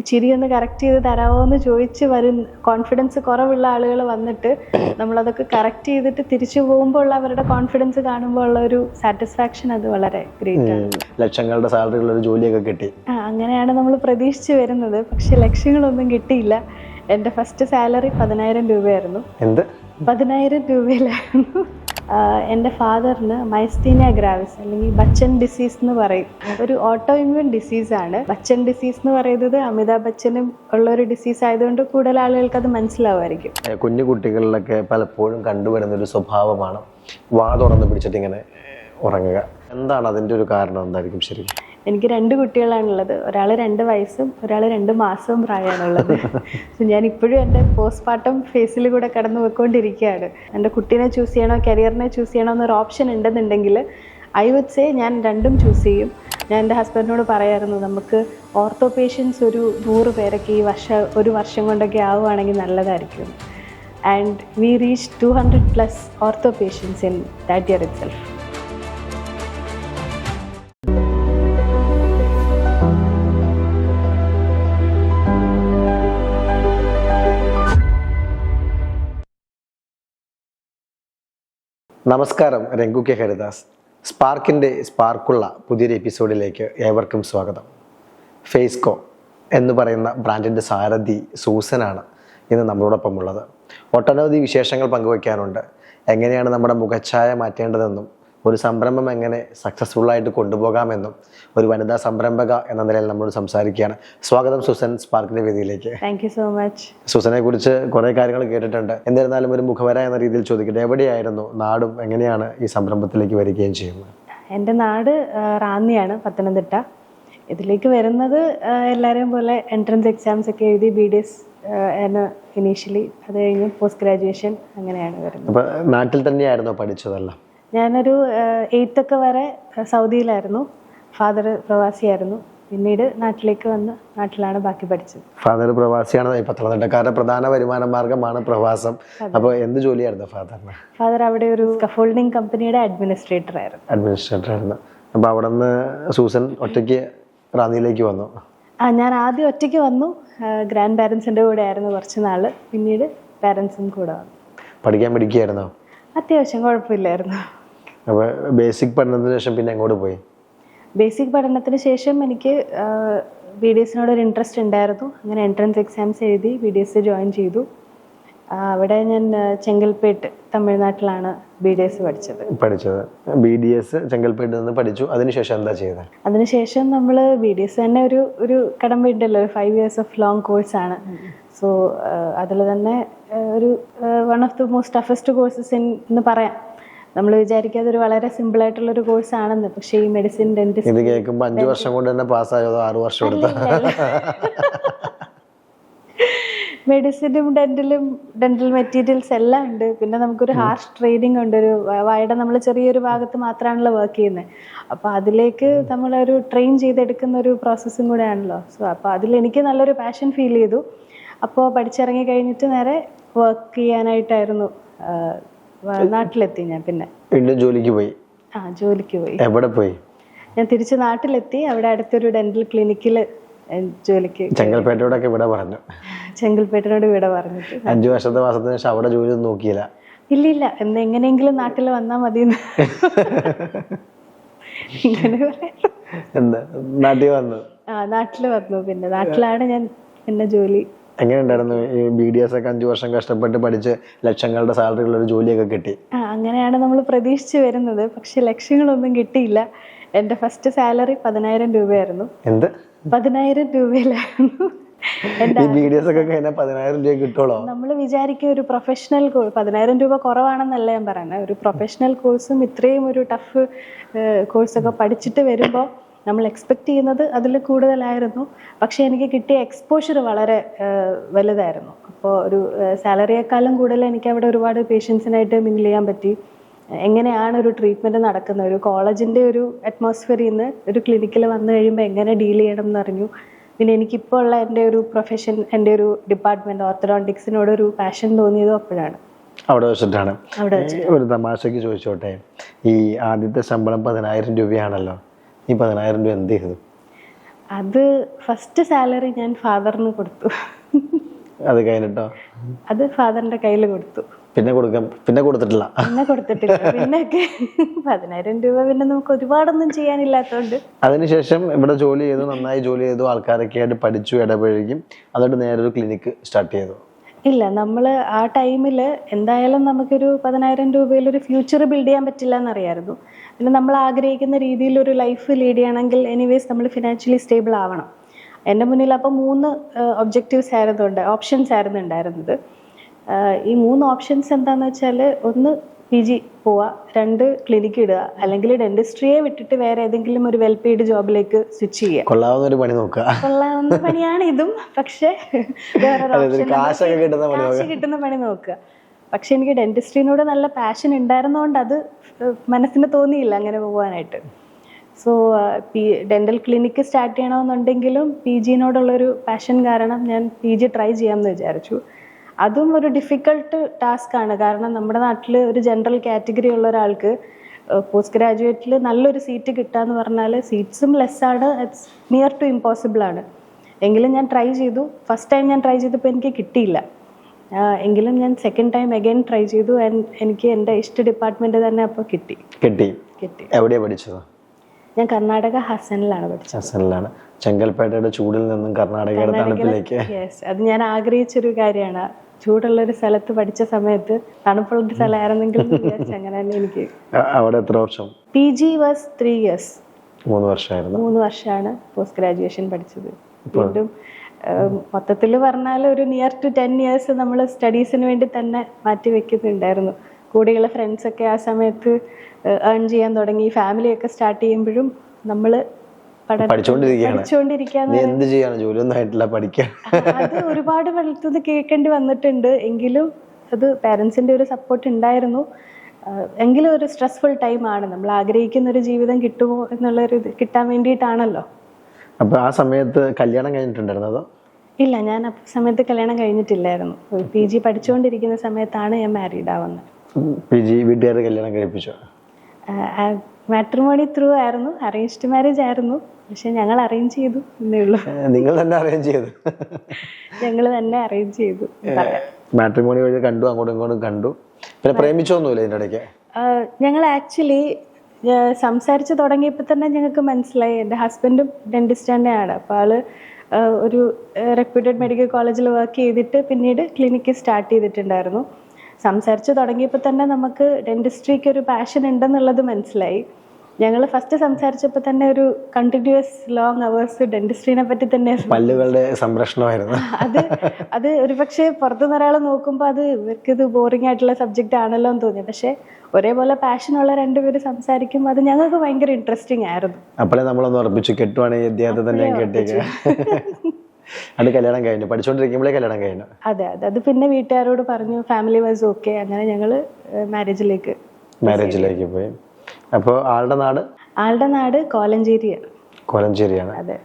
ചിരി ഒന്ന് കറക്റ്റ് ചെയ്ത് തരാമോ എന്ന് ചോദിച്ച് കോൺഫിഡൻസ് കുറവുള്ള ആളുകൾ വന്നിട്ട് നമ്മളതൊക്കെ കറക്റ്റ് ചെയ്തിട്ട് തിരിച്ചു പോകുമ്പോൾ ഉള്ള അവരുടെ കോൺഫിഡൻസ് കാണുമ്പോൾ ഉള്ള ഒരു സാറ്റിസ്ഫാക്ഷൻ അത് വളരെ ഗ്രേറ്റ് ആണ്. ലക്ഷങ്ങളുടെ സാലറിയുള്ള ഒരു ജോലിയൊക്കെ കിട്ടി. അങ്ങനെയാണ് നമ്മൾ പ്രതീക്ഷിച്ച് വരുന്നത്. പക്ഷെ ലക്ഷ്യങ്ങളൊന്നും കിട്ടിയില്ല. എൻ്റെ ഫസ്റ്റ് സാലറി 10,000 രൂപയായിരുന്നു. 10,000 രൂപയിലായിരുന്നു. എൻ്റെ ഫാദറിന് മൈസ്തീനിയ ഗ്രാവിസ് അല്ലെങ്കിൽ ബച്ചൻ ഡിസീസ് എന്ന് പറയും. ഒരു ഓട്ടോ ഇമ്മ്യൂൺ ഡിസീസാണ്. ബച്ചൻ ഡിസീസ് എന്ന് പറയുന്നത് അമിതാഭ് ബച്ചനും ഉള്ള ഒരു ഡിസീസ് ആയതുകൊണ്ട് കൂടുതൽ ആളുകൾക്ക് അത് മനസ്സിലാവുമായിരിക്കും. കുഞ്ഞു കുട്ടികളിലൊക്കെ പലപ്പോഴും കണ്ടുവരുന്ന ഒരു സ്വഭാവമാണ് വാ തുറന്ന് പിടിച്ചിട്ട് ഇങ്ങനെ ഉറങ്ങുക. എന്താണ് അതിൻ്റെ ഒരു കാരണം? എന്തായിരിക്കും ശരിക്കും? എനിക്ക് 2 കുട്ടികളാണുള്ളത്. ഒരാൾ 2 വയസ്സും ഒരാൾ 2 മാസവും പ്രായമാണുള്ളത്. ഞാൻ ഇപ്പോഴും എൻ്റെ പോസ്റ്റ്മോർട്ടം ഫേസിൽ കൂടെ കടന്നു പോയിക്കൊണ്ടിരിക്കുകയാണ്. എൻ്റെ കുട്ടീനെ ചൂസ് ചെയ്യണോ കരിയറിനെ ചൂസ് ചെയ്യണോ എന്നൊരു ഓപ്ഷൻ ഉണ്ടെന്നുണ്ടെങ്കിൽ ഐ വുഡ് സേ ഞാൻ 2ഉം ചൂസ് ചെയ്യും. ഞാൻ എൻ്റെ ഹസ്ബൻഡിനോട് പറയായിരുന്നു, നമുക്ക് ഓർത്തോ പേഷ്യൻസ് ഒരു 100 പേരൊക്കെ ഒരു വർഷം കൊണ്ടൊക്കെ ആവുകയാണെങ്കിൽ നല്ലതായിരിക്കും. And we reach 200+ ortho patients in that year itself. നമസ്കാരം, രംഗു കെ ഹരിദാസ്. സ്പാർക്കിൻ്റെ സ്പാർക്കുള്ള പുതിയൊരു എപ്പിസോഡിലേക്ക് ഏവർക്കും സ്വാഗതം. ഫേസ്കോ എന്ന് പറയുന്ന ബ്രാൻഡിൻ്റെ സാരഥി സൂസനാണ് ഇന്ന് നമ്മളോടൊപ്പം ഉള്ളത്. ഒട്ടനവധി വിശേഷങ്ങൾ പങ്കുവയ്ക്കാനുണ്ട്. എങ്ങനെയാണ് നമ്മുടെ മുഖച്ഛായ മാറ്റേണ്ടതെന്നും ഒരു സംരംഭം എങ്ങനെ സക്സസ്ഫുള്ളായിട്ട് കൊണ്ടുപോകാമെന്നും ഒരു വനിതാ സംരംഭക എന്ന നിലയിൽ നമ്മളോട് സംസാരിക്കുകയാണ്. സ്വാഗതം സൂസൻ സ്പാർക്കിന്റെ വേദിയിലേക്ക്. Thank you so much. സൂസനെ കുറിച്ച് കുറേ കാര്യങ്ങൾ കേട്ടിട്ടുണ്ട്. എന്നിരുന്നാലും ഒരു മുഖവര എന്ന രീതിയിൽ ചോദിക്കട്ടെ, എവിടെയായിരുന്നു നാടും എങ്ങനെയാണ് ഈ സംരംഭത്തിലേക്ക് വരികയും ചെയ്യുന്നത്? എൻ്റെ നാട് റാന്നിയാണ്, പത്തനംതിട്ട. ഇതിലേക്ക് വരുന്നത് എല്ലാവരെയും പോലെ എൻട്രൻസ് എക്സാംസ് ഒക്കെ എഴുതി BDS ഇനീഷ്യലി, അത് കഴിഞ്ഞ് പോസ്റ്റ് ഗ്രാജുവേഷൻ അങ്ങനെയാണ് വരുന്നത്. അപ്പോൾ നാട്ടിൽ തന്നെയായിരുന്നോ പഠിച്ചതെല്ലാം? ഞാനൊരു 8th വരെ സൗദിയിലായിരുന്നു. ഫാദർ പ്രവാസിയായിരുന്നു. പിന്നീട് നാട്ടിലേക്ക് വന്ന് നാട്ടിലാണ് ബാക്കി പഠിച്ചത്. ഫാദർ പ്രവാസിയാണ്. പത്തനംതിട്ടക്കാരുടെ പ്രധാന വരുമാന മാർഗമാണ് പ്രവാസം. അപ്പോൾ എന്ത് ജോലിയായിരുന്നു ഫാദറിന്? ഫാദർ അവിടെ ഒരു സ്കഫോൾഡിംഗ് കമ്പനിയുടെ അഡ്മിനിസ്ട്രേറ്റർ ആയിരുന്നു. അപ്പോൾ അവിടെ നിന്ന് സൂസൻ ഒറ്റയ്ക്ക് റാന്നിയിലേക്ക് വന്നു? ഞാൻ ആദ്യം ഒറ്റയ്ക്ക് വന്നു. ഗ്രാൻഡ് പാരൻസിൻ്റെ കൂടെ ആയിരുന്നു കുറച്ച് നാൾ. പിന്നീട് പാരൻസും കൂടെ വന്നു. പഠിക്കാൻ പഠിക്കുകയായിരുന്നോ? അത്യാവശ്യം കുഴപ്പമില്ലായിരുന്നു. അപ്പോൾ ബേസിക് പഠനത്തിന് ശേഷം പിന്നെ എങ്ങോട്ട് പോയി? ബേസിക് പഠനത്തിന് ശേഷം എനിക്ക് BDSനോടൊരു ഇൻട്രസ്റ്റ് ഉണ്ടായിരുന്നു. അങ്ങനെ എൻട്രൻസ് എക്സാംസ് എഴുതി BDS ജോയിൻ ചെയ്തു. അവിടെ ഞാൻ ചെങ്കൽപ്പേട്ട്, തമിഴ്നാട്ടിലാണ് BDS പഠിച്ചത്. BDS ചെങ്കൽപ്പേട്ടിൽ നിന്ന് പഠിച്ചു. അതിനുശേഷം എന്താ ചെയ്തത്? അതിനുശേഷം നമ്മൾ BDS തന്നെ ഒരു കടമ്പ ഉണ്ടല്ലോ, 5 years ഓഫ് ലോങ് കോഴ്സാണ്. സോ അതിൽ തന്നെ ഒരു one of the most toughest courses എന്ന് പറയാം. നമ്മൾ വിചാരിക്കാതെ ഒരു വളരെ സിമ്പിൾ ആയിട്ടുള്ള ഒരു കോഴ്സ് ആണെന്ന്. പക്ഷേ ഈ മെഡിസിൻ, ഡെന്റിസ്റ്റ്, ഇത് കേൾക്കുമ്പോൾ 5 വർഷം കൊണ്ട് തന്നെ പാസ്സായോ 6 വർഷം എടുത്ത? മെഡിസിനും ഡെന്റൽ മെറ്റീരിയൽസ് എല്ലാം ഉണ്ട്. പിന്നെ നമുക്കൊരു ഹാർഷ് ട്രെയിനിങ് ഉണ്ട്. ഒരു വായുടെ നമ്മൾ ചെറിയൊരു ഭാഗത്ത് മാത്രമാണല്ലോ വർക്ക് ചെയ്യുന്നത്. അപ്പോൾ അതിലേക്ക് നമ്മളൊരു ട്രെയിൻ ചെയ്തെടുക്കുന്ന ഒരു പ്രോസസ്സും കൂടെ ആണല്ലോ. സോ അപ്പോൾ അതിൽ എനിക്ക് നല്ലൊരു പാഷൻ ഫീൽ ചെയ്തു. അപ്പോൾ പഠിച്ചിറങ്ങി കഴിഞ്ഞിട്ട് നേരെ വർക്ക് ചെയ്യാനായിട്ടായിരുന്നു നാട്ടിലെത്തി. ഞാൻ പിന്നെ ജോലിക്ക് പോയി. ജോലിക്ക് പോയി. എവിടെ പോയി? ഞാൻ തിരിച്ച് നാട്ടിലെത്തി. അവിടെ അടുത്തൊരു ഡെന്റൽ ക്ലിനിക്കിൽ ജോലിക്ക്. ചെങ്കൽപ്പേട്ടോടൊക്കെ ഇവിടെ പറഞ്ഞു? ചെങ്കൽപ്പേട്ടിനോട് ഇവിടെ പറഞ്ഞിട്ട് 5 വർഷത്തെ മാസത്തിന് ശേഷം അവിടെ ജോലി ഒന്നും നോക്കിയില്ല? ഇല്ല, എങ്ങനെയെങ്കിലും നാട്ടിൽ വന്നാൽ മതി. നാട്ടിൽ വന്നു. പിന്നെ നാട്ടിലാണ് ഞാൻ പിന്നെ ജോലി. എങ്ങനെയുണ്ടായിരുന്നു ഈ BDS ഒക്കെ 5 വർഷം കഷ്ടപ്പെട്ട് പഠിച്ച് ലക്ഷങ്ങളുടെ സാലറിയുള്ള ഒരു ജോലിയൊക്കെ കിട്ടി? അങ്ങനെയാണ് നമ്മൾ പ്രതീക്ഷിച്ച് വരുന്നത്. പക്ഷെ ലക്ഷ്യങ്ങളൊന്നും കിട്ടിയില്ല. എൻ്റെ ഫസ്റ്റ് സാലറി 10,000 രൂപയായിരുന്നു. 10,000 രൂപയിലായിരുന്നു. BDS ഒക്കെ കഴിഞ്ഞാൽ 10,000 രൂപ കിട്ടുള്ളൂ. നമ്മൾ വിചാരിക്കും ഒരു പ്രൊഫഷണൽ കോഴ്സ് 10,000 രൂപ കുറവാണെന്നല്ല ഞാൻ പറയുന്നത്. ഒരു പ്രൊഫഷണൽ കോഴ്സും ഇത്രയും ഒരു ടഫ് കോഴ്സൊക്കെ പഠിച്ചിട്ട് വരുമ്പോൾ നമ്മൾ എക്സ്പെക്ട് ചെയ്യുന്നത് അതിൽ കൂടുതലായിരുന്നു. പക്ഷേ എനിക്ക് കിട്ടിയ എക്സ്പോഷർ വളരെ വലുതായിരുന്നു. അപ്പോൾ ഒരു സാലറിയേക്കാളും കൂടുതൽ എനിക്ക് അവിടെ ഒരുപാട് പേഷ്യൻസിനായിട്ട് മിങ്കിൾ ചെയ്യാൻ പറ്റി. എങ്ങനെയാണ് ഒരു ട്രീറ്റ്മെൻറ്റ് നടക്കുന്നത്, ഒരു കോളേജിൻ്റെ ഒരു അറ്റ്മോസ്ഫിയറിൽ നിന്ന് ഒരു ക്ലിനിക്കിൽ വന്നു കഴിയുമ്പോൾ എങ്ങനെ ഡീൽ ചെയ്യണം എന്നറിഞ്ഞു. പിന്നെ എനിക്കിപ്പോൾ ഉള്ള എൻ്റെ ഒരു പ്രൊഫഷൻ, എൻ്റെ ഒരു ഡിപ്പാർട്ട്മെൻറ്റ് ഓർത്തഡോണ്ടിക്സിനോടൊരു പാഷൻ തോന്നിയതും അപ്പോഴാണ്. അവിടെ വെച്ചിട്ടാണ്. ഒരു തമാശയ്ക്ക് ചോദിച്ചോട്ടെ, ഈ ആദ്യത്തെ ശമ്പളം 10,000 രൂപയാണല്ലോ. ഈ 10,000 രൂപ എന്ത് ചെയ്തു? അത് ഫസ്റ്റ് സാലറി ഞാൻ ഫാദറിന് കൊടുത്തു. അത് കഴിഞ്ഞിട്ടോ? അത് ഫാദറിന്റെ കയ്യിൽ കൊടുത്തു. പിന്നെ കൊടുത്തിട്ടില്ല. പിന്നെ കൊടുത്തിട്ടില്ല. പിന്നൊക്കെ 10,000 രൂപ പിന്നെ നമുക്ക് ഒരുപാടൊന്നും ചെയ്യാനില്ലാത്തതുകൊണ്ട്. അതിനുശേഷം ഇവിടെ ജോലി ചെയ്തു, നന്നായി ജോലി ചെയ്തു, ആൾക്കാരൊക്കെ ആയിട്ട് പഠിച്ചു, ഇടപഴകി, എന്നിട്ട് നേരെ ഒരു ക്ലിനിക്ക് സ്റ്റാർട്ട് ചെയ്തു. ഇല്ല, നമ്മൾ ആ ടൈമിൽ എന്തായാലും നമുക്കൊരു 10,000 രൂപയിൽ ഒരു ഫ്യൂച്ചർ ബിൽഡ് ചെയ്യാൻ പറ്റില്ല എന്നറിയായിരുന്നു. പിന്നെ നമ്മൾ ആഗ്രഹിക്കുന്ന രീതിയിൽ ഒരു ലൈഫ് ലീഡ് ചെയ്യണമെങ്കിൽ എനിവേസ് നമ്മൾ ഫിനാൻഷ്യലി സ്റ്റേബിൾ ആവണം. എൻ്റെ മുന്നിൽ അപ്പോൾ 3 ഒബ്ജക്റ്റീവ്സ് ഓപ്ഷൻസ് ആയിരുന്നു ഉണ്ടായിരുന്നത്. ഈ 3 ഓപ്ഷൻസ് എന്താണെന്ന് വെച്ചാൽ, 1 PG പോവുക, 2 ക്ലിനിക്ക് ഇടുക, അല്ലെങ്കിൽ ഡെന്റിസ്ട്രിയെ വിട്ടിട്ട് വേറെ ഏതെങ്കിലും ഒരു വെൽ പെയ്ഡ് ജോബിലേക്ക് സ്വിച്ച് ചെയ്യുക. കൊള്ളാവുന്ന ഒരു പണി നോക്കുക. കൊള്ളാവുന്ന പണിയാണ് ഇതും, പക്ഷേ വേറൊരു കാശ് കിട്ടുന്ന പണി നോക്കുക. പക്ഷെ എനിക്ക് ഡെന്റിസ്ട്രിനോട് നല്ല പാഷൻ ഉണ്ടായിരുന്നതുകൊണ്ട് അത് മനസ്സിന് തോന്നിയില്ല അങ്ങനെ പോകാനായിട്ട്. സോ ഡെന്റൽ ക്ലിനിക്ക് സ്റ്റാർട്ട് ചെയ്യണമെന്നുണ്ടെങ്കിലും PGനോടുള്ളൊരു പാഷൻ കാരണം ഞാൻ PG ട്രൈ ചെയ്യാമെന്ന് വിചാരിച്ചു. അതും ഒരു ഡിഫിക്കൾട്ട് ടാസ്ക് ആണ്. കാരണം നമ്മുടെ നാട്ടിൽ ഒരു ജനറൽ കാറ്റഗറി ഉള്ള ഒരാൾക്ക് പോസ്റ്റ് ഗ്രാജുവേറ്റിൽ നല്ലൊരു സീറ്റ് കിട്ടുക എന്ന് പറഞ്ഞാൽ സീറ്റ്സും ലെസ്സാണ്, ഇറ്റ്സ് നിയർ ടു ഇമ്പോസിബിൾ ആണ്. എങ്കിലും ഞാൻ ട്രൈ ചെയ്തു. ഫസ്റ്റ് ടൈം ഞാൻ ട്രൈ ചെയ്തപ്പോൾ എനിക്ക് കിട്ടിയില്ല. എങ്കിലും ഞാൻ സെക്കൻഡ് ടൈം അഗൈൻ ട്രൈ ചെയ്തു. എനിക്ക് എൻ്റെ ഇഷ്ട ഡിപ്പാർട്ട്മെന്റ് തന്നെ അപ്പോൾ കിട്ടി. എവിടെയാണ് പഠിച്ചത്? ഞാൻ കർണാടക ഹസനിലാണ് പഠിച്ചത്. ഹസനിലാണ്. ചെങ്കൽപ്പേട്ടയുടെ ചൂടിൽ നിന്നും കർണാടകയുടെ തണുപ്പിലേക്ക്. യെസ്, അത് ഞാൻ ആഗ്രഹിച്ചൊരു കാര്യമാണ്. ചൂടുള്ളൊരു സ്ഥലത്ത് പഠിച്ച സമയത്ത് തണുപ്പുള്ളൊരു സ്ഥലമായിരുന്നെങ്കിൽ അങ്ങനെ തന്നെ എനിക്ക്. അവിടെ എത്ര വർഷം? PG was 3 years. 3 വർഷമായിരുന്നു. 3 വർഷമാണ് പോസ്റ്റ് ഗ്രാജുവേഷൻ പഠിച്ചത്. വീണ്ടും മൊത്തത്തിൽ പറഞ്ഞാൽ ഒരു നിയർ ടു 10 years നമ്മൾ സ്റ്റഡീസിന് വേണ്ടി തന്നെ മാറ്റി വെക്കുന്നുണ്ടായിരുന്നു. കൂടെയുള്ള ഫ്രണ്ട്സൊക്കെ ആ സമയത്ത് ഏൺ ചെയ്യാൻ തുടങ്ങി. ഫാമിലിയൊക്കെ സ്റ്റാർട്ട് ചെയ്യുമ്പോഴും നമ്മൾ പഠിച്ചുകൊണ്ടിരിക്കാന്ന് അത് ഒരുപാട് വെളുത്തത് കേൾക്കേണ്ടി വന്നിട്ടുണ്ട്. എങ്കിലും അത് പാരൻസിന്റെ ഒരു സപ്പോർട്ട് ഉണ്ടായിരുന്നു. എങ്കിലും ഒരു സ്ട്രെസ്ഫുൾ ടൈമാണ്. നമ്മൾ ആഗ്രഹിക്കുന്ന ഒരു ജീവിതം കിട്ടുമോ എന്നുള്ളൊരു ഇത് കിട്ടാൻ വേണ്ടിയിട്ടാണല്ലോ. അപ്പൊ ആ സമയത്ത് കല്യാണം കഴിഞ്ഞിട്ടുണ്ടായിരുന്നോ? ഇല്ല, ഞാൻ ആ സമയത്ത് കല്യാണം കഴിഞ്ഞിട്ടില്ലായിരുന്നു. PG പഠിച്ചുകൊണ്ടിരിക്കുന്ന സമയത്താണ് ഞാൻ മാരീഡ് ആവുന്നത്. PG വീട്ടുകാർ കല്യാണം കഴിപ്പിച്ചോ? മാട്രിമോണി ത്രൂ ആയിരുന്നു, അറേഞ്ച്ഡ് മാരേജ് ആയിരുന്നു. പക്ഷെ ഞങ്ങൾ അറേഞ്ച് ചെയ്തു എന്നേ ഉള്ളൂ. നിങ്ങൾ തന്നെ അറേഞ്ച് ചെയ്തു? ഞങ്ങൾ തന്നെ അറേഞ്ച് ചെയ്തു. മാട്രിമോണി വഴി കണ്ടു, അങ്ങോട്ടും ഇങ്ങോട്ടും കണ്ടു. പിന്നെ പ്രേമിച്ചൊന്നുമില്ല ഇതിന്റെ ഇടയ്ക്ക്? ഞങ്ങൾ ആക്ച്വലി സംസാരിച്ച് തുടങ്ങിയപ്പോൾ തന്നെ ഞങ്ങൾക്ക് മനസ്സിലായി. എൻ്റെ ഹസ്ബൻഡും ഡെന്റിസ്റ്റ് തന്നെയാണ്. അപ്പോൾ ആള് ഒരു റെപ്യൂട്ടഡ് മെഡിക്കൽ കോളേജിൽ വർക്ക് ചെയ്തിട്ട് പിന്നീട് ക്ലിനിക്ക് സ്റ്റാർട്ട് ചെയ്തിട്ടുണ്ടായിരുന്നു. സംസാരിച്ച് തുടങ്ങിയപ്പോൾ തന്നെ നമുക്ക് ഡെന്റിസ്ട്രിക്ക് ഒരു പാഷൻ ഉണ്ടെന്നുള്ളത് മനസ്സിലായി. ഞങ്ങൾ ഫസ്റ്റ് സംസാരിച്ചപ്പോൾ തന്നെ ഒരു കണ്ടിന്യൂസ് ലോങ് അവേഴ്സ് ഡെന്റിസ്ട്രീനെ പറ്റി തന്നെ. പല്ലുകളുടെ സംരക്ഷണമായിരുന്നു അത് ഒരു പക്ഷേ പുറത്തുനിന്ന് ഒരാൾ നോക്കുമ്പോൾ അത് ഇവർക്കിത് ബോറിംഗ് ആയിട്ടുള്ള സബ്ജക്റ്റ് ആണല്ലോ എന്ന് തോന്നി. പക്ഷെ ഒരേപോലെ പാഷനുള്ള 2 പേര് സംസാരിക്കുമ്പോൾ അത് ഞങ്ങൾക്ക് ഭയങ്കര ഇൻട്രസ്റ്റിംഗ് ആയിരുന്നു. അപ്പോഴേ നമ്മളൊന്ന് ഉറപ്പിച്ചു, കെട്ടുവാണെങ്കിൽ ഇദ്ദേഹത്തെ തന്നെ കെട്ടിയേക്ക്. അത് കല്യാണം കഴിഞ്ഞു, പഠിച്ചുകൊണ്ടിരിക്കുമ്പോഴേ കല്യാണം കഴിഞ്ഞു. അതെ, അത് പിന്നെ വീട്ടുകാരോട് പറഞ്ഞു, ഫാമിലി വാസ് ഓക്കെ. അങ്ങനെ ഞങ്ങള് മാരേജിലേക്ക് പോയി. അപ്പോൾ ആളുടെ നാട് കോലഞ്ചേരിയാണ്. അതെ.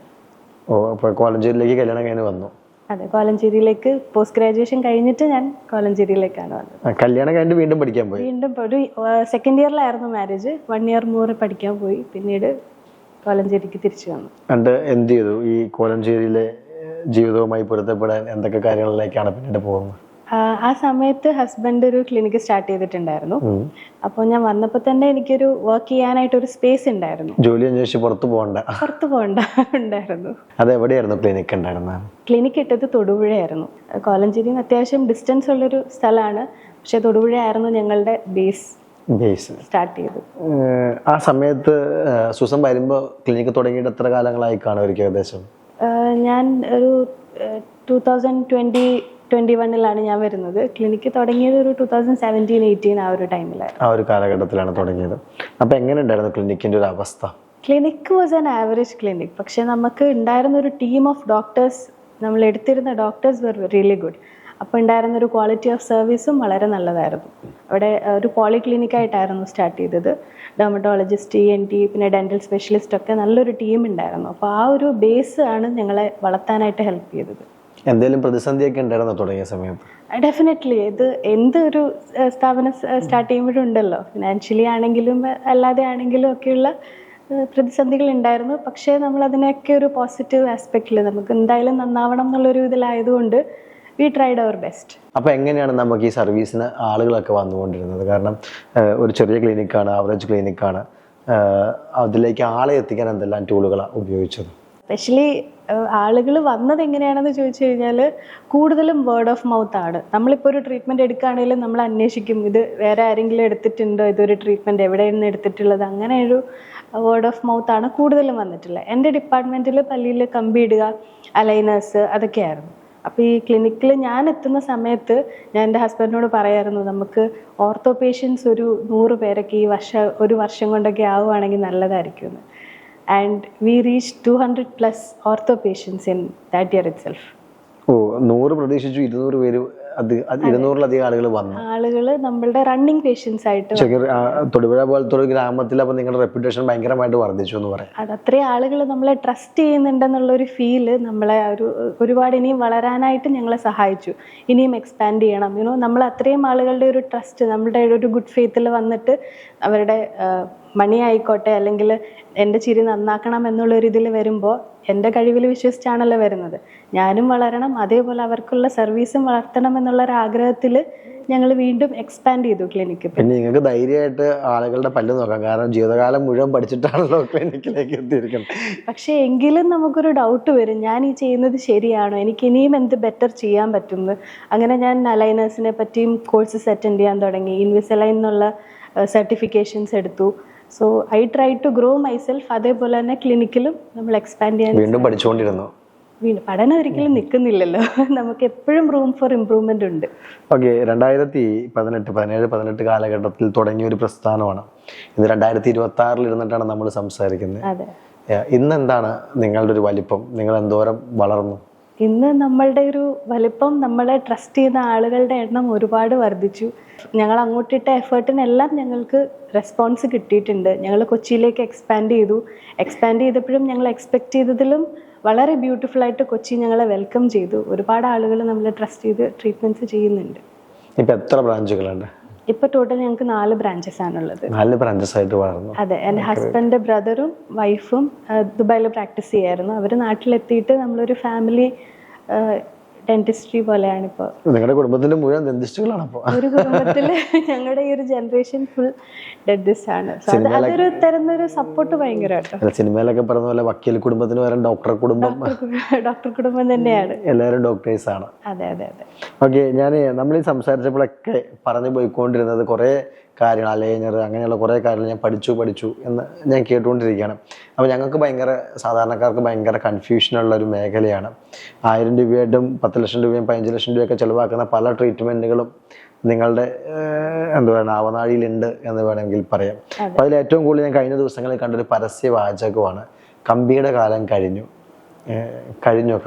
അപ്പോൾ കോലഞ്ചേരിയിലേക്ക് കല്യാണം കഴിഞ്ഞ് വന്നു. അതെ, കോലഞ്ചേരിയിലേക്ക് പോസ്റ്റ് ഗ്രാജുവേഷൻ കഴിഞ്ഞിട്ട് ഞാൻ കോലഞ്ചേരിയിലേക്കാണ് വന്നത്. കല്യാണം കഴിഞ്ഞിട്ട് വീണ്ടും പഠിക്കാൻ പോയി? വീണ്ടും ഒരു സെക്കൻഡ് ഇയറിലായിരുന്നു മാരേജ്. 1 year more പഠിക്കാൻ പോയി. പിന്നീട് കോലഞ്ചേരിക്ക് തിരിച്ചു വന്നു. എന്ത് ചെയ്തു? ഈ കോലഞ്ചേരിയിലെ ജീവിതവുമായി പൊരുത്തപ്പെടാൻ എന്തൊക്കെ കാര്യങ്ങളിലേക്കാണ് പിന്നീട് പോകുന്നത്? ആ സമയത്ത് ഹസ്ബൻഡ് ഒരു ക്ലിനിക്ക് സ്റ്റാർട്ട് ചെയ്തിട്ടുണ്ടായിരുന്നു. അപ്പോൾ ഞാൻ വന്നപ്പോൾ തന്നെ എനിക്കൊരു വർക്ക് ചെയ്യാനായിട്ട് ഒരു സ്പേസ് ഉണ്ടായിരുന്നു. ജോലി അന്വേഷിച്ച് പുറത്തു പോകണ്ട ഉണ്ടായിരുന്നു. അതെവിടെയായിരുന്നു ക്ലിനിക്ക് ഉണ്ടായിരുന്നത്? ക്ലിനിക്ക് ഇട്ടത് തൊടുപുഴയായിരുന്നു. കോലഞ്ചേരിയിൽ നിന്ന് അത്യാവശ്യം ഡിസ്റ്റൻസ് ഉള്ളൊരു സ്ഥലമാണ്. പക്ഷെ തൊടുപുഴയായിരുന്നു ഞങ്ങളുടെ ബേസ് സ്റ്റാർട്ട് ചെയ്തത്. ആ സമയത്ത് സുസം വരുമ്പോൾ ക്ലിനിക്ക് തുടങ്ങിയിട്ട് എത്ര കാലങ്ങളായി കാണുമായിരിക്കും ഏകദേശം? ഞാൻ ഒരു 2020-21 ഞാൻ വരുന്നത്. ക്ലിനിക്ക് തുടങ്ങിയത് ഒരു 2017-18 ആ ഒരു ടൈമിലായിരുന്നു. ആ ഒരു കാലഘട്ടത്തിലാണ് തുടങ്ങിയത്. അപ്പൊ എങ്ങനെ ഉണ്ടായിരുന്നു ക്ലിനിക്കിന്റെ ഒരു അവസ്ഥ? Clinic was an average clinic. പക്ഷെ നമുക്ക് ഉണ്ടായിരുന്ന ഒരു ടീം ഓഫ് ഡോക്ടേഴ്സ്, നമ്മൾ എടുത്തിരുന്ന ഡോക്ടേഴ്സ് വർ റിയലി ഗുഡ്. അപ്പോൾ ഉണ്ടായിരുന്ന ഒരു ക്വാളിറ്റി ഓഫ് സർവീസും വളരെ നല്ലതായിരുന്നു. അവിടെ ഒരു പോളി ക്ലിനിക്കായിട്ടായിരുന്നു സ്റ്റാർട്ട് ചെയ്തത്. ഡെർമറ്റോളജിസ്റ്റ്, ENT, പിന്നെ ഡെന്റൽ സ്പെഷ്യലിസ്റ്റ് ഒക്കെ നല്ലൊരു ടീം ഉണ്ടായിരുന്നു. അപ്പോൾ ആ ഒരു ബേസ് ആണ് ഞങ്ങളെ വളർത്താനായിട്ട് ഹെൽപ്പ് ചെയ്തത്. എന്തെങ്കിലും പ്രതിസന്ധിയൊക്കെ ഉണ്ടായിരുന്നോ തുടങ്ങിയ സമയത്ത്? ഡെഫിനറ്റ്ലി. എന്തൊരു സ്ഥാപനം സ്റ്റാർട്ട് ചെയ്യുമ്പോഴും ഉണ്ടല്ലോ, ഫിനാൻഷ്യലി ആണെങ്കിലും അല്ലാതെ ആണെങ്കിലും ഒക്കെയുള്ള പ്രതിസന്ധികൾ ഉണ്ടായിരുന്നു. പക്ഷേ നമ്മൾ അതിനെയൊക്കെ ഒരു പോസിറ്റീവ് ആസ്പെക്റ്റിൽ നമുക്ക് എന്തായാലും നന്നാവണം എന്നുള്ളൊരു ഇതിലായതുകൊണ്ട് വി ട്രൈഡ് അവർ ബെസ്റ്റ്. അപ്പോൾ എങ്ങനെയാണ് നമുക്ക് ഈ സർവീസിന് ആളുകളൊക്കെ വന്നുകൊണ്ടിരുന്നത്? കാരണം ഒരു ചെറിയ ക്ലിനിക്കാണ്, ആവറേജ് ക്ലിനിക്കാണ്, അതിലേക്ക് ആളെ എത്തിക്കാൻ എന്തെല്ലാം ടൂളുകളാണ് ഉപയോഗിച്ചത്? എസ്പെഷ്യലി ആളുകൾ വന്നത് എങ്ങനെയാണെന്ന് ചോദിച്ചു കഴിഞ്ഞാൽ കൂടുതലും വേർഡ് ഓഫ് മൗത്ത് ആണ്. നമ്മളിപ്പോൾ ഒരു ട്രീറ്റ്മെൻറ്റ് എടുക്കുകയാണെങ്കിലും നമ്മൾ അന്വേഷിക്കും, ഇത് വേറെ ആരെങ്കിലും എടുത്തിട്ടുണ്ടോ, ഇതൊരു ട്രീറ്റ്മെൻറ്റ് എവിടെയാണ് എടുത്തിട്ടുള്ളത്, അങ്ങനെ ഒരു വേർഡ് ഓഫ് മൗത്ത് ആണ് കൂടുതലും വന്നിട്ടുള്ളത്. എൻ്റെ ഡിപ്പാർട്ട്മെൻറ്റിൽ പല്ലിയിൽ കമ്പി ഇടുക, അലൈനേഴ്സ് അതൊക്കെയായിരുന്നു. അപ്പോൾ ഈ ക്ലിനിക്കിൽ ഞാൻ എത്തുന്ന സമയത്ത് ഞാൻ എൻ്റെ ഹസ്ബൻഡിനോട് പറയായിരുന്നു, നമുക്ക് ഓർത്തോ പേഷ്യൻസ് ഒരു 100 പേരൊക്കെ ഒരു വർഷം കൊണ്ടൊക്കെ ആവുകയാണെങ്കിൽ നല്ലതായിരിക്കുമെന്ന്. And we reached 200+ ortho patients in that year itself. 100 പ്രതീക്ഷിച്ചു, 200 പേര്, 200-ലധികം ആളുകൾ വന്നു. ആളുകൾ നമ്മളുടെ റണ്ണിങ് പേഷ്യൻസ് ആയിട്ട്. തൊടുപുഴ പോലത്തെ ഒരു ഗ്രാമത്തിൽ അപ്പോൾ നിങ്ങളുടെ റെപ്യൂട്ടേഷൻ ഭയങ്കരമായിട്ട് വർദ്ധിച്ചു എന്ന് പറയാം. അത് അത്രയും ആളുകൾ നമ്മളെ ട്രസ്റ്റ് ചെയ്യുന്നുണ്ടെന്നുള്ളൊരു ഫീല് നമ്മളെ ഒരുപാട് ഇനിയും വളരാനായിട്ട് ഞങ്ങളെ സഹായിച്ചു. ഇനിയും എക്സ്പാൻഡ് ചെയ്യണം, നമ്മൾ അത്രയും ആളുകളുടെ ഒരു ട്രസ്റ്റ്, നമ്മളുടെ ഒരു ഗുഡ് ഫെയ്ത്തിൽ വന്നിട്ട് അവരുടെ മണി ആയിക്കോട്ടെ അല്ലെങ്കിൽ എൻ്റെ ചിരി നന്നാക്കണം എന്നുള്ളൊരു ഇതിൽ വരുമ്പോൾ എൻ്റെ കഴിവിൽ വിശ്വസിച്ചാണല്ലോ വരുന്നത്. ഞാനും വളരണം, അതേപോലെ അവർക്കുള്ള സർവീസും വളർത്തണം എന്നുള്ളൊരാഗ്രഹത്തിൽ ഞങ്ങൾ വീണ്ടും എക്സ്പാൻഡ് ചെയ്തു ക്ലിനിക്ക്. പിന്നെ നിങ്ങൾക്ക് ധൈര്യമായിട്ട് ആളുകളുടെ പല്ല് നോക്കാം, കാരണം ജീവിതകാലം മുഴുവൻ പഠിച്ചിട്ടാണല്ലോ ക്ലിനിക്കിലേക്ക് എത്തിയിരിക്കുന്നത്. പക്ഷേ എങ്കിലും നമുക്കൊരു ഡൗട്ട് വരും, ഞാൻ ഈ ചെയ്യുന്നത് ശരിയാണോ, എനിക്ക് ഇനിയും എന്ത് ബെറ്റർ ചെയ്യാൻ പറ്റുമെന്ന്. അങ്ങനെ ഞാൻ അലൈനേഴ്സിനെ പറ്റിയും കോഴ്സസ് അറ്റൻഡ് ചെയ്യാൻ തുടങ്ങി. ഇൻവിസലൈൻ എന്നുള്ള സർട്ടിഫിക്കേഷൻസ് എടുത്തു. So I try to grow myself. അതേപോലെ തന്നെ ക്ലിനിക്കിലും നമ്മൾ എക്സ്പാൻഡ് ചെയ്യാൻ വീണ്ടും പഠിച്ചുകൊണ്ടിരുന്നു. പഠനം ഒരിക്കലും നിൽക്കുന്നില്ലല്ലോ, നമുക്ക് എപ്പോഴും റൂം ഫോർ ഇംപ്രൂവ്മെന്റ് ഉണ്ട്. ഓക്കെ, 2017 കാലഘട്ടത്തിൽ തുടങ്ങിയ ഒരു പ്രസ്ഥാനമാണ് ഇത്. 2026 ഇരുന്നിട്ടാണ് നമ്മൾ സംസാരിക്കുന്നത്. അതെ. ഇന്ന് എന്താണ് നിങ്ങളുടെ ഒരു വലിപ്പം? നിങ്ങൾ എന്തോരം വളർന്നു? ഇന്ന് നമ്മളുടെ ഒരു വലിപ്പം, നമ്മളെ ട്രസ്റ്റ് ചെയ്യുന്ന ആളുകളുടെ എണ്ണം ഒരുപാട് വർദ്ധിച്ചു. ഞങ്ങൾ അങ്ങോട്ടിട്ട എഫേർട്ടിനെല്ലാം ഞങ്ങൾക്ക് റെസ്പോൺസ് കിട്ടിയിട്ടുണ്ട്. ഞങ്ങൾ കൊച്ചിയിലേക്ക് എക്സ്പാൻഡ് ചെയ്തപ്പോഴും ഞങ്ങൾ എക്സ്പെക്ട് ചെയ്തതിലും വളരെ ബ്യൂട്ടിഫുൾ ആയിട്ട് കൊച്ചി ഞങ്ങളെ വെൽക്കം ചെയ്തു. ഒരുപാട് ആളുകൾ നമ്മളെ ട്രസ്റ്റ് ചെയ്ത് ട്രീറ്റ്മെന്റ്സ് ചെയ്യുന്നുണ്ട്. ഇപ്പം എത്ര ബ്രാഞ്ചുകളുണ്ട്? ഇപ്പൊ ടോട്ടൽ ഞങ്ങൾക്ക് 4 ബ്രാഞ്ചസ് ആണുള്ളത്. 4 ബ്രാഞ്ചസ് ആയിട്ട് വളർന്നു. അതെ, എൻ്റെ ഹസ്ബൻഡ് ബ്രദറും വൈഫും ദുബായിൽ പ്രാക്ടീസ് ചെയ്യായിരുന്നു. അവർ നാട്ടിലെത്തിയിട്ട് നമ്മളൊരു ഫാമിലി ഡെന്റിസ്ട്രി പോലെയാണ് ഇപ്പോൾ. നിങ്ങളുടെ കുടുംബത്തിന്റെ മുഴുവൻ ഡെന്റിസ്റ്റുകളാണ് അപ്പോൾ? ഒരു കുടുംബത്തില് ഞങ്ങളുടെ ഈ ഒരു ജനറേഷൻ ഫുൾ ഡെന്റിസ്റ്റ് ആണ്. അതൊരു തരുന്നൊരു സപ്പോർട്ട് ഭയങ്കരമായിട്ട്. സിനിമയിലൊക്കെ പറഞ്ഞ പോലെ വക്കീൽ കുടുംബത്തിന് വരാൻ ഡോക്ടർ കുടുംബം തന്നെയാണ്. എല്ലാവരും ഡോക്ടേഴ്സ് ആണ്. അതെ അതെ അതെ. ഓക്കെ, നമ്മൾ ഈ സംസാരിച്ചപ്പോഴൊക്കെ പറഞ്ഞു പോയിക്കൊണ്ടിരുന്നത് കുറേ കാര്യങ്ങൾ, അലൈനർ അങ്ങനെയുള്ള കുറേ കാര്യങ്ങൾ ഞാൻ പഠിച്ചു എന്ന് ഞാൻ കേട്ടുകൊണ്ടിരിക്കുകയാണ്. അപ്പോൾ ഞങ്ങൾക്ക് സാധാരണക്കാർക്ക് ഭയങ്കര കൺഫ്യൂഷനുള്ള ഒരു മേഖലയാണ്. 1000 രൂപയായിട്ടും 10 ലക്ഷം രൂപയും 15 ലക്ഷം രൂപയൊക്കെ ചിലവാക്കുന്ന പല ട്രീറ്റ്മെൻറ്റുകളും നിങ്ങളുടെ ആവനാഴിയിലുണ്ട് എന്ന് വേണമെങ്കിൽ പറയാം. അപ്പോൾ അതിൽ ഏറ്റവും കൂടുതൽ ഞാൻ കഴിഞ്ഞ ദിവസങ്ങളിൽ കണ്ടൊരു പരസ്യവാചകമാണ്, കമ്പിയുടെ കാലം കഴിഞ്ഞു.